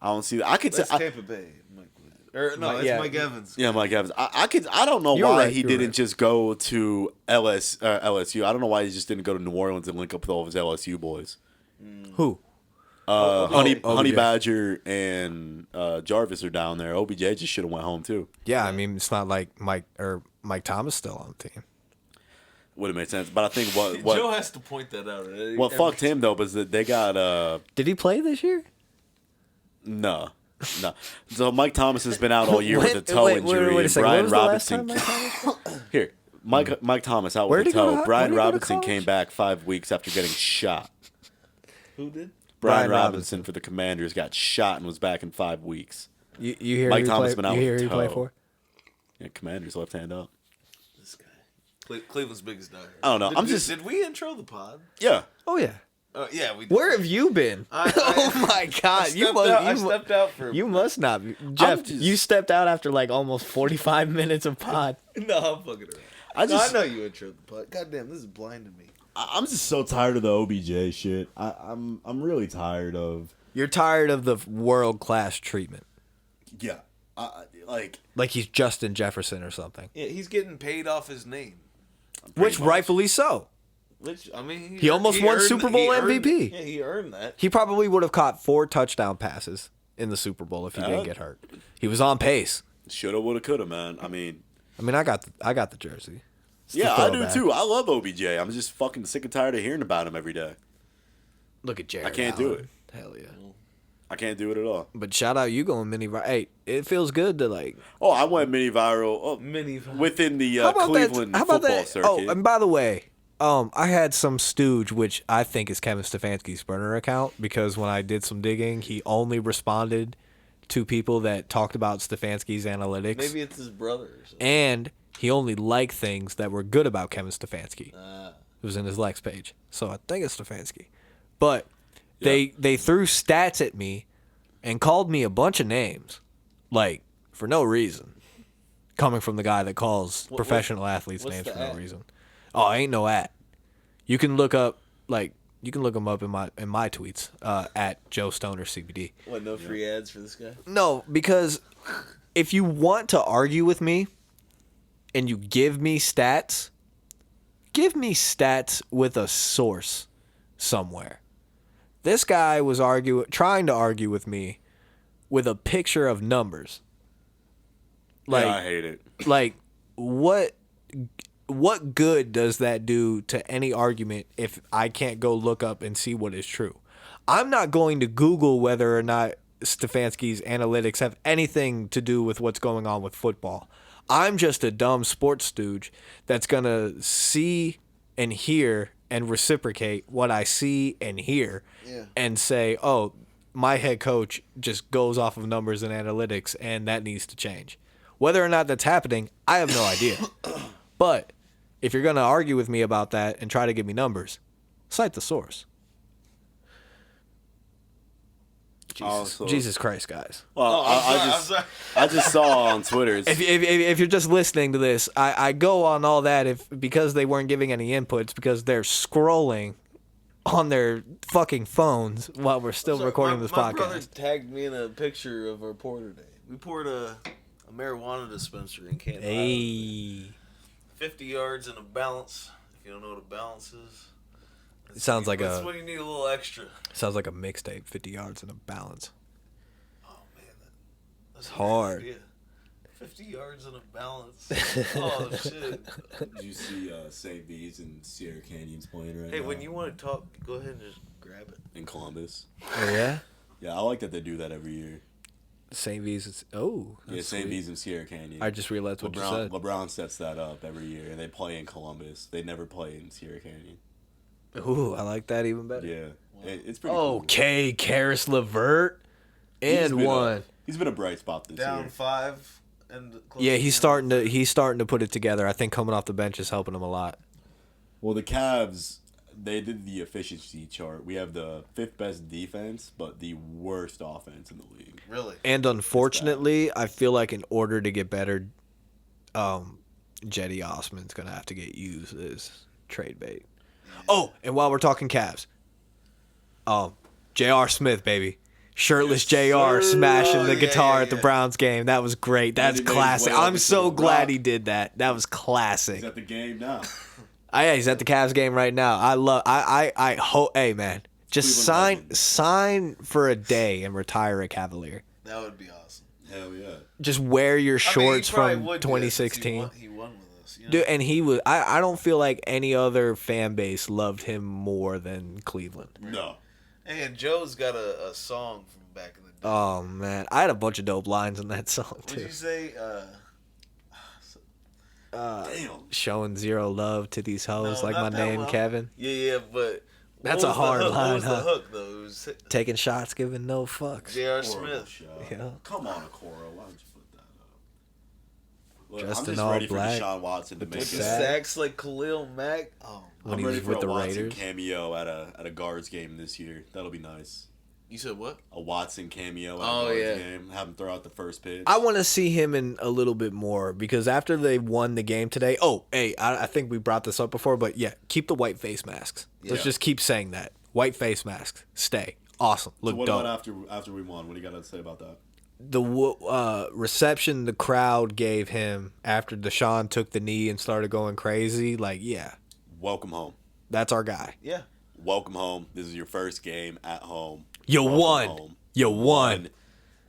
I don't see that. I could say That's Tampa Bay. Mike Evans. yeah, Mike Evans. I don't know You're why right, he you're didn't right. just go to LSU. I don't know why he just didn't go to New Orleans and link up with all of his LSU boys. Who? Honey OBJ. Badger and Jarvis are down there. OBJ just should have went home too. Yeah, I mean, it's not like Mike Thomas still on the team. Would have made sense. But I think what Joe has to point that out. what fucked him though was that they got Did he play this year? no. So Mike Thomas has been out all year with a toe Wait, injury. wait a And second. When Brian was the last Robinson. time Mike Thomas played? Here, Mike Thomas out Where'd with a he go toe. to- Brian where'd he go to Robinson college? came back 5 weeks after getting shot. Who did? Brian Brian Robinson for the Commanders got shot and was back in 5 weeks. You hear Mike who Thomas play, been out you with hear a who play toe. for? Yeah, Commanders left hand up. This guy. Cleveland's biggest diehard. I don't know. Did we intro the pod? Yeah. Oh yeah. Yeah, we did. Where have you been? Oh my God! I stepped out for. You must not be. Jeff, just- you stepped out after like almost 45 minutes of pod. No, I'm fucking around. I I know you introed the pod. Goddamn, this is blinding me. I'm just so tired of the OBJ shit. I'm really tired of. You're tired of the world-class treatment. Yeah. Like he's Justin Jefferson or something. Yeah, he's getting paid off his name. Which rightfully so. Which I mean, He almost won earned- Super Bowl he earned- MVP. Yeah, he earned that. He probably would have caught 4 touchdown passes in the Super Bowl if he didn't get hurt. He was on pace. Shoulda, woulda, coulda, man. I mean, I got the jersey. It's the yeah, I do throwback. too. I love OBJ. I'm just fucking sick and tired of hearing about him every day. Look at Jared. I can't do Allen. it. Hell yeah. I can't do it at all. But shout out you going mini. Hey, it feels good to like. Oh, I went mini viral within the Cleveland football circuit. Oh, and by the way, I had some stooge, which I think is Kevin Stefanski's burner account, because when I did some digging, he only responded to people that talked about Stefanski's analytics. Maybe it's his brother or something. And he only liked things that were good about Kevin Stefanski. It was in his likes page. So I think it's Stefanski. But they threw stats at me and called me a bunch of names, like, for no reason. Coming from the guy that calls professional athletes what's names the for no at? reason. Oh, ain't no at. You can look up, like, you can look him up in my tweets at Joe Stoner CBD. What, no free ads for this guy? No, because if you want to argue with me and you give me stats with a source somewhere. This guy was trying to argue with me with a picture of numbers. Like, yeah, I hate it. like what good does that do to any argument if I can't go look up and see what is true? I'm not going to Google whether or not Stefanski's analytics have anything to do with what's going on with football. I'm just a dumb sports stooge that's going to see and hear and reciprocate what I see and hear and say, oh, my head coach just goes off of numbers and analytics and that needs to change. Whether or not that's happening, I have no idea. But if you're going to argue with me about that and try to give me numbers, cite the source. Jesus Christ, guys. Well, I'm sorry. I just saw on Twitter. If you're just listening to this, I go on all that because they weren't giving any inputs, because they're scrolling on their fucking phones while we're still recording this my brother podcast. tagged me in a picture of our pour today. We poured a marijuana dispenser in Canada. Hey. 50 yards and a balance. If you don't know what a balance is. It sounds like that's when you need a little extra. Sounds like a mixtape, 50 yards and a balance. Oh, man. That's It's hard. a great idea. 50 yards and a balance. Oh, shit. Did you see St. V's and Sierra Canyon's playing right Hey, now? when you want to talk, go ahead and just grab it. in Columbus. Oh, yeah? Yeah, I like that they do that every year. St. V's. That's St. sweet. V's and Sierra Canyon. I just realized what you said. LeBron sets that up every year, and they play in Columbus. They never play in Sierra Canyon. Ooh, I like that even better. Yeah, it's pretty cool. Okay, Karis LeVert. He's And been one. He's been a bright spot this Down year. 5 and close Yeah, to he's down. starting to put it together. I think coming off the bench is helping him a lot. Well, the Cavs, they did the efficiency chart. We have the 5th best defense, but the worst offense in the league. Really? And unfortunately, I feel like in order to get better, Jetty Osman's gonna have to get used as trade bait. Oh, and while we're talking Cavs, J.R. Smith, baby. Shirtless Yes, JR sir. smashing the Yeah, guitar yeah, at the yeah. Browns game. That was great. That's he made his classic. way over I'm to so the glad Rock. he did that. That was classic. He's at the game now. Yeah, he's at the Cavs game right now. I hope. Hey, man, Just Cleveland legend. sign for a day and retire a Cavalier. That would be awesome. Hell yeah. Just wear your shorts I mean, he probably from would do that since 2016. He won with us. You know? Dude, and he was. I don't feel like any other fan base loved him more than Cleveland. No. And Joe's got a song from back in the day. Oh man, I had a bunch of dope lines in that song What'd too. you say? Damn. Showing zero love to these hoes, No, like not my that name one. Kevin. Yeah, but That's what a was the hard hook? line, What was huh? the hook though? It was Taking shots, giving no fucks. J.R. Horrible Smith. show. Yeah. Come on, Okoro. Why don't you put that up? Look, Dressed I'm in just all ready black for Deshaun Watson to with make the The it. sack. sacks like Khalil Mack. Oh, When I'm he ready was for with a the Watson Raiders. cameo at a Guards game this year. That'll be nice. you said what? A Watson cameo at a Oh, Guards yeah. game. Have him throw out the first pitch. I want to see him in a little bit more because after they won the game today. Oh, hey, I think we brought this up before, but yeah, keep the white face masks. Let's Yeah. just keep saying that. White face masks. Stay. Awesome. So Look what dope. about after we won? What do you got to say about that? The reception the crowd gave him after Deshaun took the knee and started going crazy, like, yeah, Welcome home. that's our guy. Yeah. Welcome home. This is your first game at home. You Welcome won. home. You won.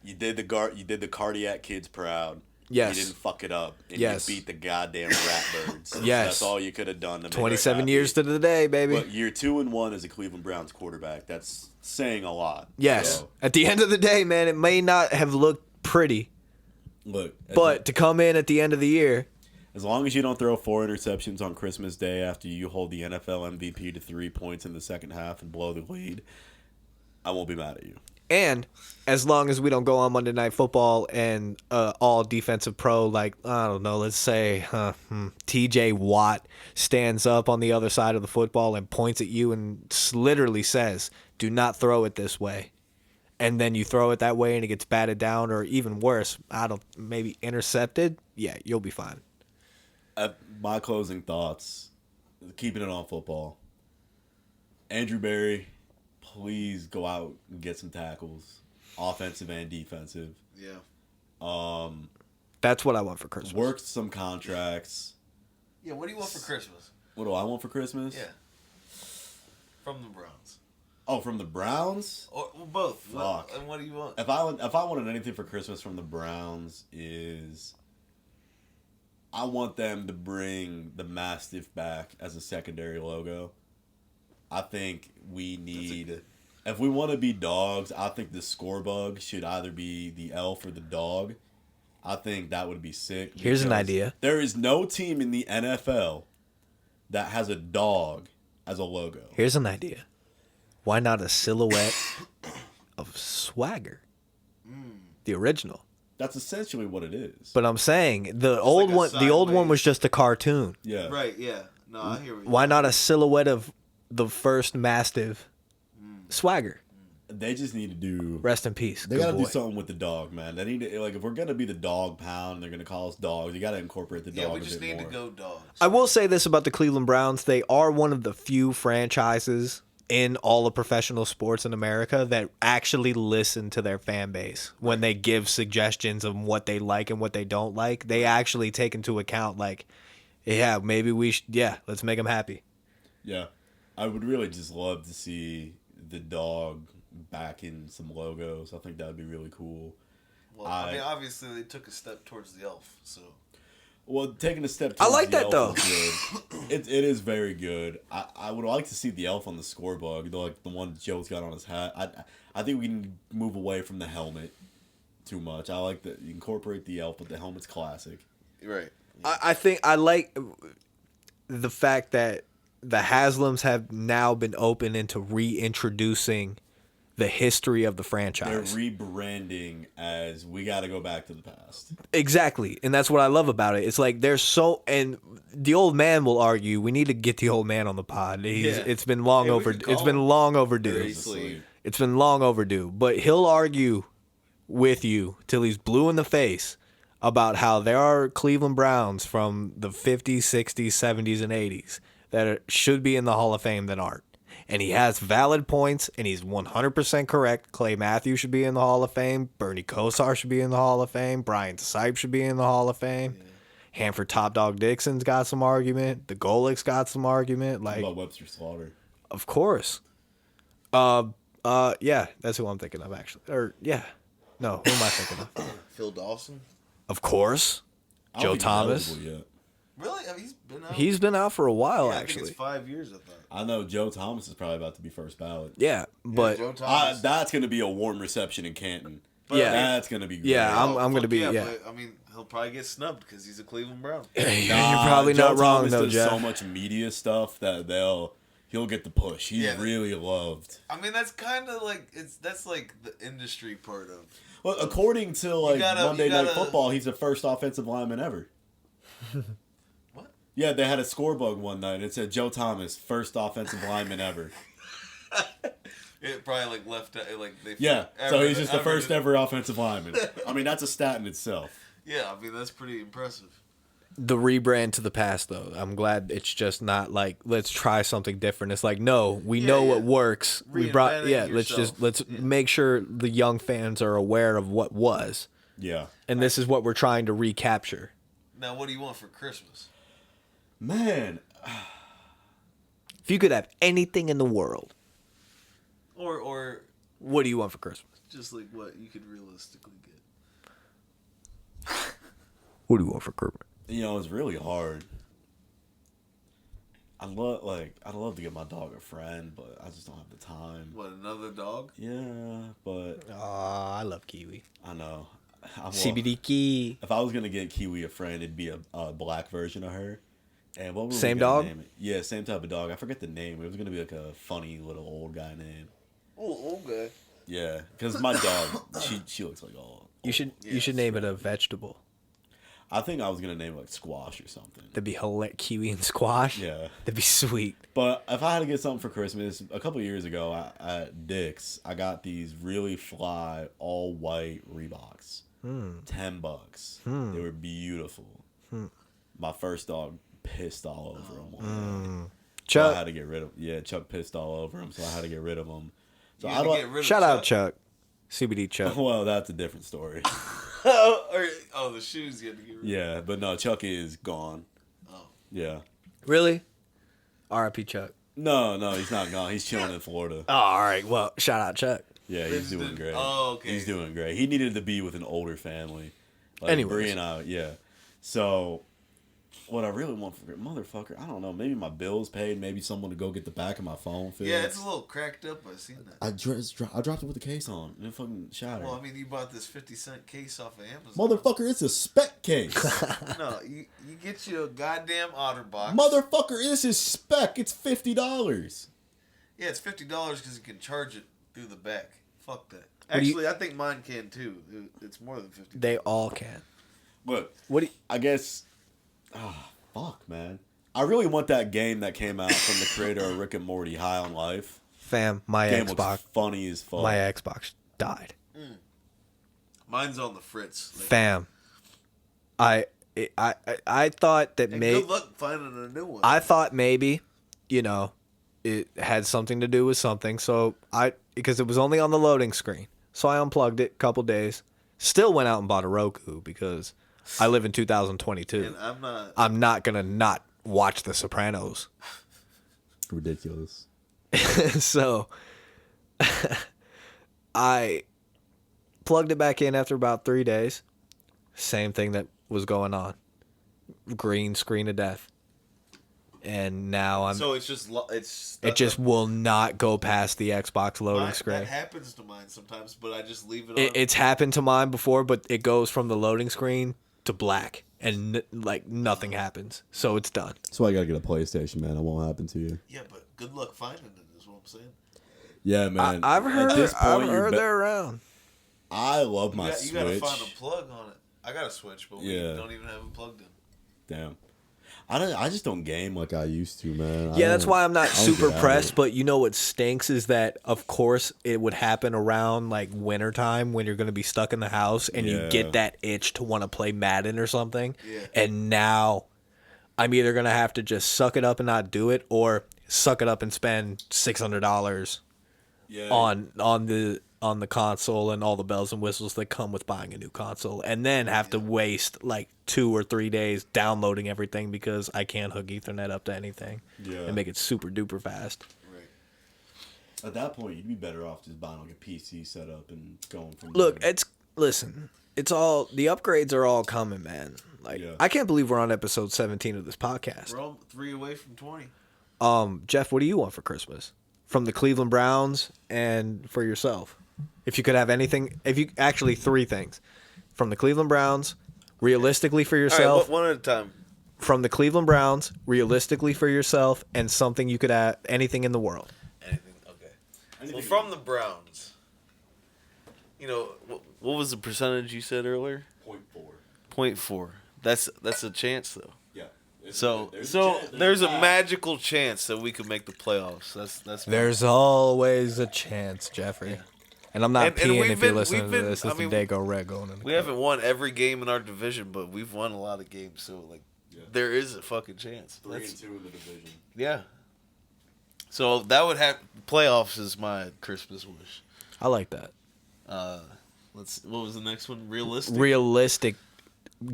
You did the cardiac kids proud. Yes. You didn't fuck it up. And Yes. you beat the goddamn Ratbirds. Yes. That's all you could have done to make us 27 happy. years to the day, baby. But year 2-1 as a Cleveland Browns quarterback. That's saying a lot. Yes. So, At the end of the day, man, it may not have looked pretty, look, but to come in at the end of the year, as long as you don't throw 4 interceptions on Christmas Day after you hold the NFL MVP to 3 points in the second half and blow the lead, I won't be mad at you. and as long as we don't go on Monday Night Football and all defensive pro, like, I don't know, let's say TJ Watt stands up on the other side of the football and points at you and literally says, do not throw it this way. And then you throw it that way and it gets batted down, or even worse, maybe intercepted. Yeah, you'll be fine. My closing thoughts, keeping it on football. Andrew Berry, please go out and get some tackles, offensive and defensive. Yeah. That's what I want for Christmas. Work some contracts. Yeah. What do you want for Christmas? What do I want for Christmas? Yeah. From the Browns. Oh, from the Browns? Or well, both. Fuck. And what do you want? If I wanted anything for Christmas from the Browns is I want them to bring the Mastiff back as a secondary logo. I think we need if we want to be dogs, I think the score bug should either be the elf or the dog. I think that would be sick. Here's an because idea. There is no team in the NFL that has a dog as a logo. Here's an idea. Why not a silhouette of Swagger? The original. That's essentially what it is. But I'm saying the old like a one the old one was sideways- just a cartoon. Yeah. Right. Yeah. No, I hear what you Why not a silhouette of the first Mastiff Swagger? They just need to do. Rest in peace. They Good gotta boy. do something with the dog, man. They need to if we're gonna be the dog pound, they're gonna call us dogs. You gotta incorporate the dog. Yeah, we a just bit need to more. go dogs. I will say this about the Cleveland Browns. They are one of the few franchises in all of professional sports in America that actually listen to their fan base when they give suggestions of what they like and what they don't like. They actually take into account, like, yeah, maybe we should, yeah, let's make them happy. Yeah, I would really just love to see the dog back in some logos. I think that'd be really cool. Well, I mean, obviously they took a step towards the elf, so Well, taking a step. I Towards like the that, elf though. is good. It is very good. I would like to see the elf on the scoreboard, like the one Joe's got on his hat. I think we can move away from the helmet too much. I like that you incorporate the elf, but the helmet's classic. right. I think I like the fact that the Haslams have now been open into reintroducing the history of the They're franchise. rebranding as we got to go back to the past. Exactly. And that's what I love about it. It's like there's so, and the old man will argue, we need to get the old man on the pod. Yeah. It's been long Hey, we overdue. could call It's been him. long overdue. Seriously. It's been long overdue. But he'll argue with you till he's blue in the face about how there are Cleveland Browns from the 50s, 60s, 70s, and 80s that should be in the Hall of Fame that aren't. And he has valid points, and he's 100% correct. Clay Matthews should be in the Hall of Fame. Bernie Kosar should be in the Hall of Fame. Brian Sipe should be in the Hall of Fame. Hanford Top Dog Dixon's got some argument. The Golic's got some argument. What Like, about Webster Slaughter? of course. Yeah, that's who I'm thinking of actually. Or yeah, no, who am I thinking of? Phil Dawson. Of course, I don't Joe think he's Thomas. eligible yet. Really? I mean, he's been out. He's been out for a while yeah, I think actually. it's 5 years. I thought. I know Joe Thomas is probably about to be first ballot. Yeah, but Joe Thomas. That's going to be a warm reception in Canton. Yeah. That's going to be great. Yeah, I'm fuck gonna be- yeah. But, I mean, he'll probably get snubbed because he's a Cleveland Brown. you're Nah, probably Joe not wrong Thomas though, does Jeff. so much media stuff that he'll get the push. He's Yeah. really loved. I mean, that's kind of like that's like the industry part of. Well, according to like Monday you Night gotta- Football, he's the first offensive lineman ever. What? Yeah, they had a score bug one night. It said Joe Thomas, first offensive lineman ever. It probably like left like they. Yeah, so he's just the first did- ever offensive lineman. I mean, that's a stat in itself. Yeah, I mean that's pretty impressive. The rebrand to the past though, I'm glad it's just not like let's try something different. It's like no, we know what works. We brought Reinventing let's yourself. let's make sure the young fans are aware of what was, Yeah. and this is what we're trying to recapture. Now, what do you want for Christmas? Man, If you could have anything in the world, Or what do you want for Christmas? just like what you could realistically get. What do you want for Christmas? you know, it's really hard. I'd love to get my dog a friend, but I just don't have the time. What, another dog? Yeah, but I love Kiwi. I know. CBD key. If I was gonna get Kiwi a friend, it'd be a black version of her. And what were we Same gonna dog? name it? Yeah, same type of dog. I forget the name. It was gonna be like a funny little old guy name. Oh, okay. Yeah, because my dog, she looks like all. You should name it a vegetable. I think I was gonna name it like squash or something. That'd be hilarious. Kiwi and squash. Yeah. That'd be sweet. But if I had to get something for Christmas, a couple years ago at Dick's, I got these really fly all white Reeboks. $10. They were beautiful. My first dog pissed all over them one day. So I Chuck, had to get rid of. Yeah, Chuck pissed all over him, so I had to get rid of him. So You I had to don't. get rid of shout out Chuck. CBD Chuck. Well, that's a different story. Oh, the shoes you had to get rid of. Yeah, but no, Chuck is gone. Oh. Yeah. Really? R.I.P. Chuck. No, he's not gone. He's chilling in Florida. Oh, all right. Well, shout out Chuck. Yeah, They he's just doing didn't- great. Oh, okay. He's doing great. He needed to be with an older family. Like Anyways. Bree and I, yeah. So, what I really want for motherfucker, I don't know. Maybe my bills paid. Maybe someone to go get the back of my phone fixed. Yeah, it's a little cracked up. I've seen that. I dropped it with the case on, and it fucking shattered. Well, I mean, you bought this 50-cent case off of Amazon. Motherfucker, it's a spec case. No, you get you a goddamn OtterBox. Motherfucker, this is spec. It's $50. Yeah, it's $50 because you can charge it through the back. Fuck that. do you- Actually, I think mine can too. It's more than 50. They all can. But What do you, I guess, fuck, man. I really want that game that came out from the creator of Rick and Morty, High on Life. fam? My Game Xbox. looks funny as fuck. My Xbox died. Mine's on the fritz. Like, Fam. I thought that and maybe good luck finding a new one. I thought maybe, it had something to do with something. So because it was only on the loading screen. So I unplugged it a couple days. Still went out and bought a Roku because I live in 2022. and I'm not. I'm not going to not watch The Sopranos. Ridiculous. So I plugged it back in after about 3 days. Same thing that was going on. Green screen of death. And now So it's just it just will not go past the Xbox loading mine, screen. That happens to mine sometimes, but I just leave it on. It's happened to mine before, but it goes from the loading screen to black and nothing happens. So it's done. That's why I gotta get a PlayStation, man. It won't happen to you. Yeah, but good luck finding it. Is what I'm saying. Yeah, man. I've heard At this point, they're around. I love my You gotta Switch. find a plug on it. I got a Switch, but we Yeah. don't even have it plugged in. Damn. I just don't game like I used to, man. Yeah, that's why I'm not I don't super get out pressed. of it. But you know what stinks is that, of course, it would happen around like wintertime when you're going to be stuck in the house and you Yeah. get that itch to want to play Madden or something. Yeah. And now I'm either going to have to just suck it up and not do it, or suck it up and spend $600 Yeah. on the console and all the bells and whistles that come with buying a new console, and then have to waste like 2 or 3 days downloading everything because I can't hook Ethernet up to anything Yeah. and make it super duper fast. Right. At that point, you'd be better off just buying like a PC setup and going from Look, there. it's all the upgrades are all coming, man. Like Yeah. I can't believe we're on episode 17 of this podcast. We're all 3 away from 20. Jeff, what do you want for Christmas from the Cleveland Browns and for yourself? If you could have anything, actually 3 things from the Cleveland Browns, realistically for All yourself. right, one at a time. From the Cleveland Browns, realistically for yourself, and something you could add, anything in the world. Anything? Okay. Well, from the Browns, what was the percentage you said earlier? 0.4. 0.4. That's a chance though. Yeah. There's a magical chance that we could make the playoffs. That's There's always a chance, Jeffrey. And I'm not And peeing we've if you're been- listening we've to been- this. It's I mean, the Dago Red going in. we haven't won every game in our division, but we've won a lot of games. So there is a fucking chance. 3-2 in the division. Yeah. So that would have playoffs is my Christmas wish. I like that. What was the next one? Realistic. Realistic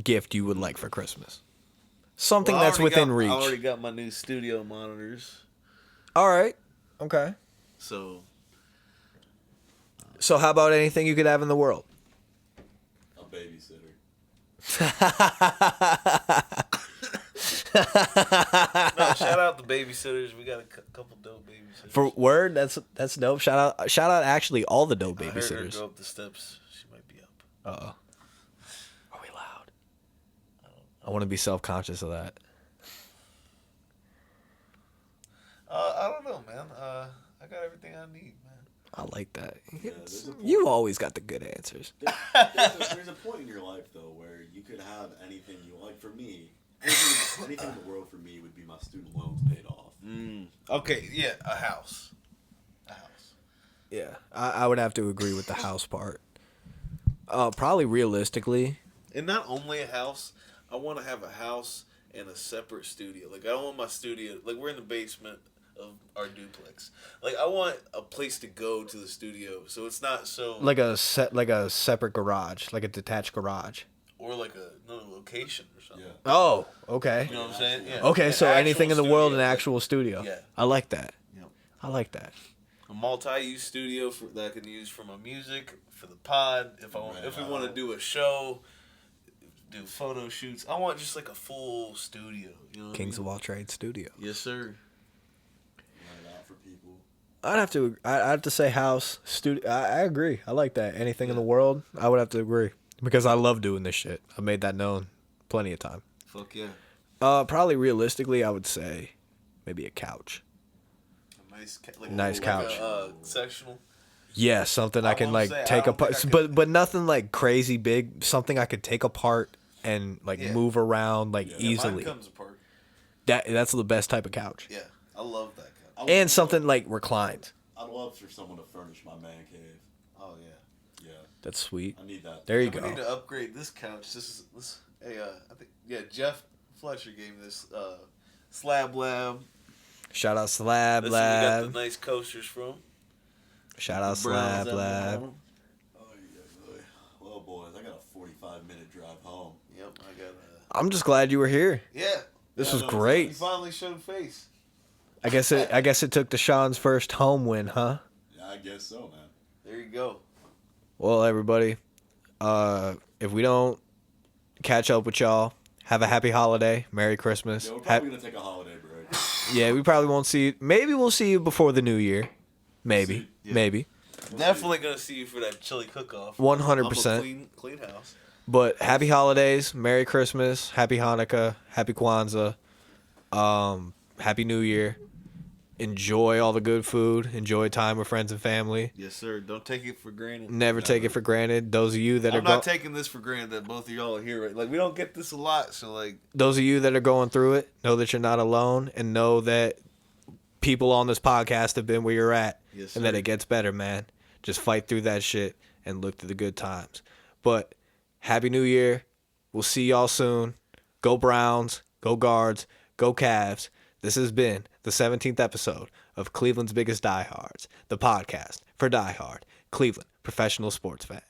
gift you would like for Christmas. Something Well, I that's already within got- reach. I already got my new studio monitors. All right. Okay. So So how about anything you could have in the world? A babysitter. no, shout out the babysitters. We got a couple dope babysitters. For word, that's dope. Shout out actually all the dope I heard her babysitters. go up the steps. She might be up. Uh-oh. Are we loud? I want to be self-conscious of that. I don't know, man. I got everything I need, man. I like that. there's a point. You always got the good answers. There's a point in your life though where you could have anything you like. For me, anything in the world for me would be my student loans paid off. Okay, yeah, a house. A house. Yeah, I would have to agree with the house part. Probably realistically. And not only a house, I want to have a house and a separate studio. Like, I don't want my studio, like, we're in the basement of our duplex. Like, I want a place to go to the studio, so it's not so... Like a separate garage, like a detached garage. Or like another location or something. Yeah. Oh, okay. You know what I'm saying? Yeah. Okay, An so anything in the actual world, an studio. actual studio. Yeah. I like that. Yep. I like that. A multi-use studio that I can use for my music, for the pod. If we want to do a show, do photo shoots, I want just like a full studio. You know what Kings I of mean? all trades studio. Yes, sir. Right out for people. I'd have to say house studio. I agree. I like that. Anything in the world, I would have to agree because I love doing this shit. I made that known plenty of time. Fuck yeah. Probably realistically, I would say maybe a couch. A nice, Nice couch. Like a, sectional. Yeah, something I can won't like say- I take don't apart, think I could- but nothing like crazy big. Something I could take apart and like Yeah. move around like Yeah, easily. Mine comes apart. That's the best type of couch. Yeah, I love that couch. And something like reclined. I'd love for someone to furnish my man cave. Oh yeah. Yeah, That's sweet. I need that. There you We go. need to upgrade this couch. This. Hey, I think Jeff Fletcher gave me this Slab Lab. Shout out Slab That's where we got Lab. the nice coasters from. Shout out The Browns Slab at the Lab. bottom. Oh, yeah. Well, boys, I got a 45-minute drive home. Yep, I got. I'm just glad you were here. Yeah. This Yeah, was no, great. You finally showed face. I guess it took Deshaun's first home win, huh? Yeah, I guess so, man. There you go. Well, everybody, if we don't catch up with y'all, have a happy holiday, Merry Christmas. Yeah, we're probably gonna take a holiday break. Yeah, we probably won't see you. Maybe we'll see you before the new year. Maybe, Yeah. maybe. Definitely gonna see you for that chili cook-off. 100%. I'm a clean house. But happy holidays, Merry Christmas, Happy Hanukkah, Happy Kwanzaa, Happy New Year. Enjoy all the good food. Enjoy time with friends and family. Yes, sir. Don't take it for granted. Never take it for granted. Those of you that I'm are not taking this for granted that both of y'all are here. Right? Like, we don't get this a lot, so like, those of you that are going through it, know that you're not alone, and know that people on this podcast have been where you're at, Yes, and that sir. it gets better, man. Just fight through that shit and look through the good times. But Happy New Year. We'll see y'all soon. Go Browns. Go Guards. Go Cavs. This has been the 17th episode of Cleveland's Biggest Diehards, the podcast for diehard Cleveland professional sports fans.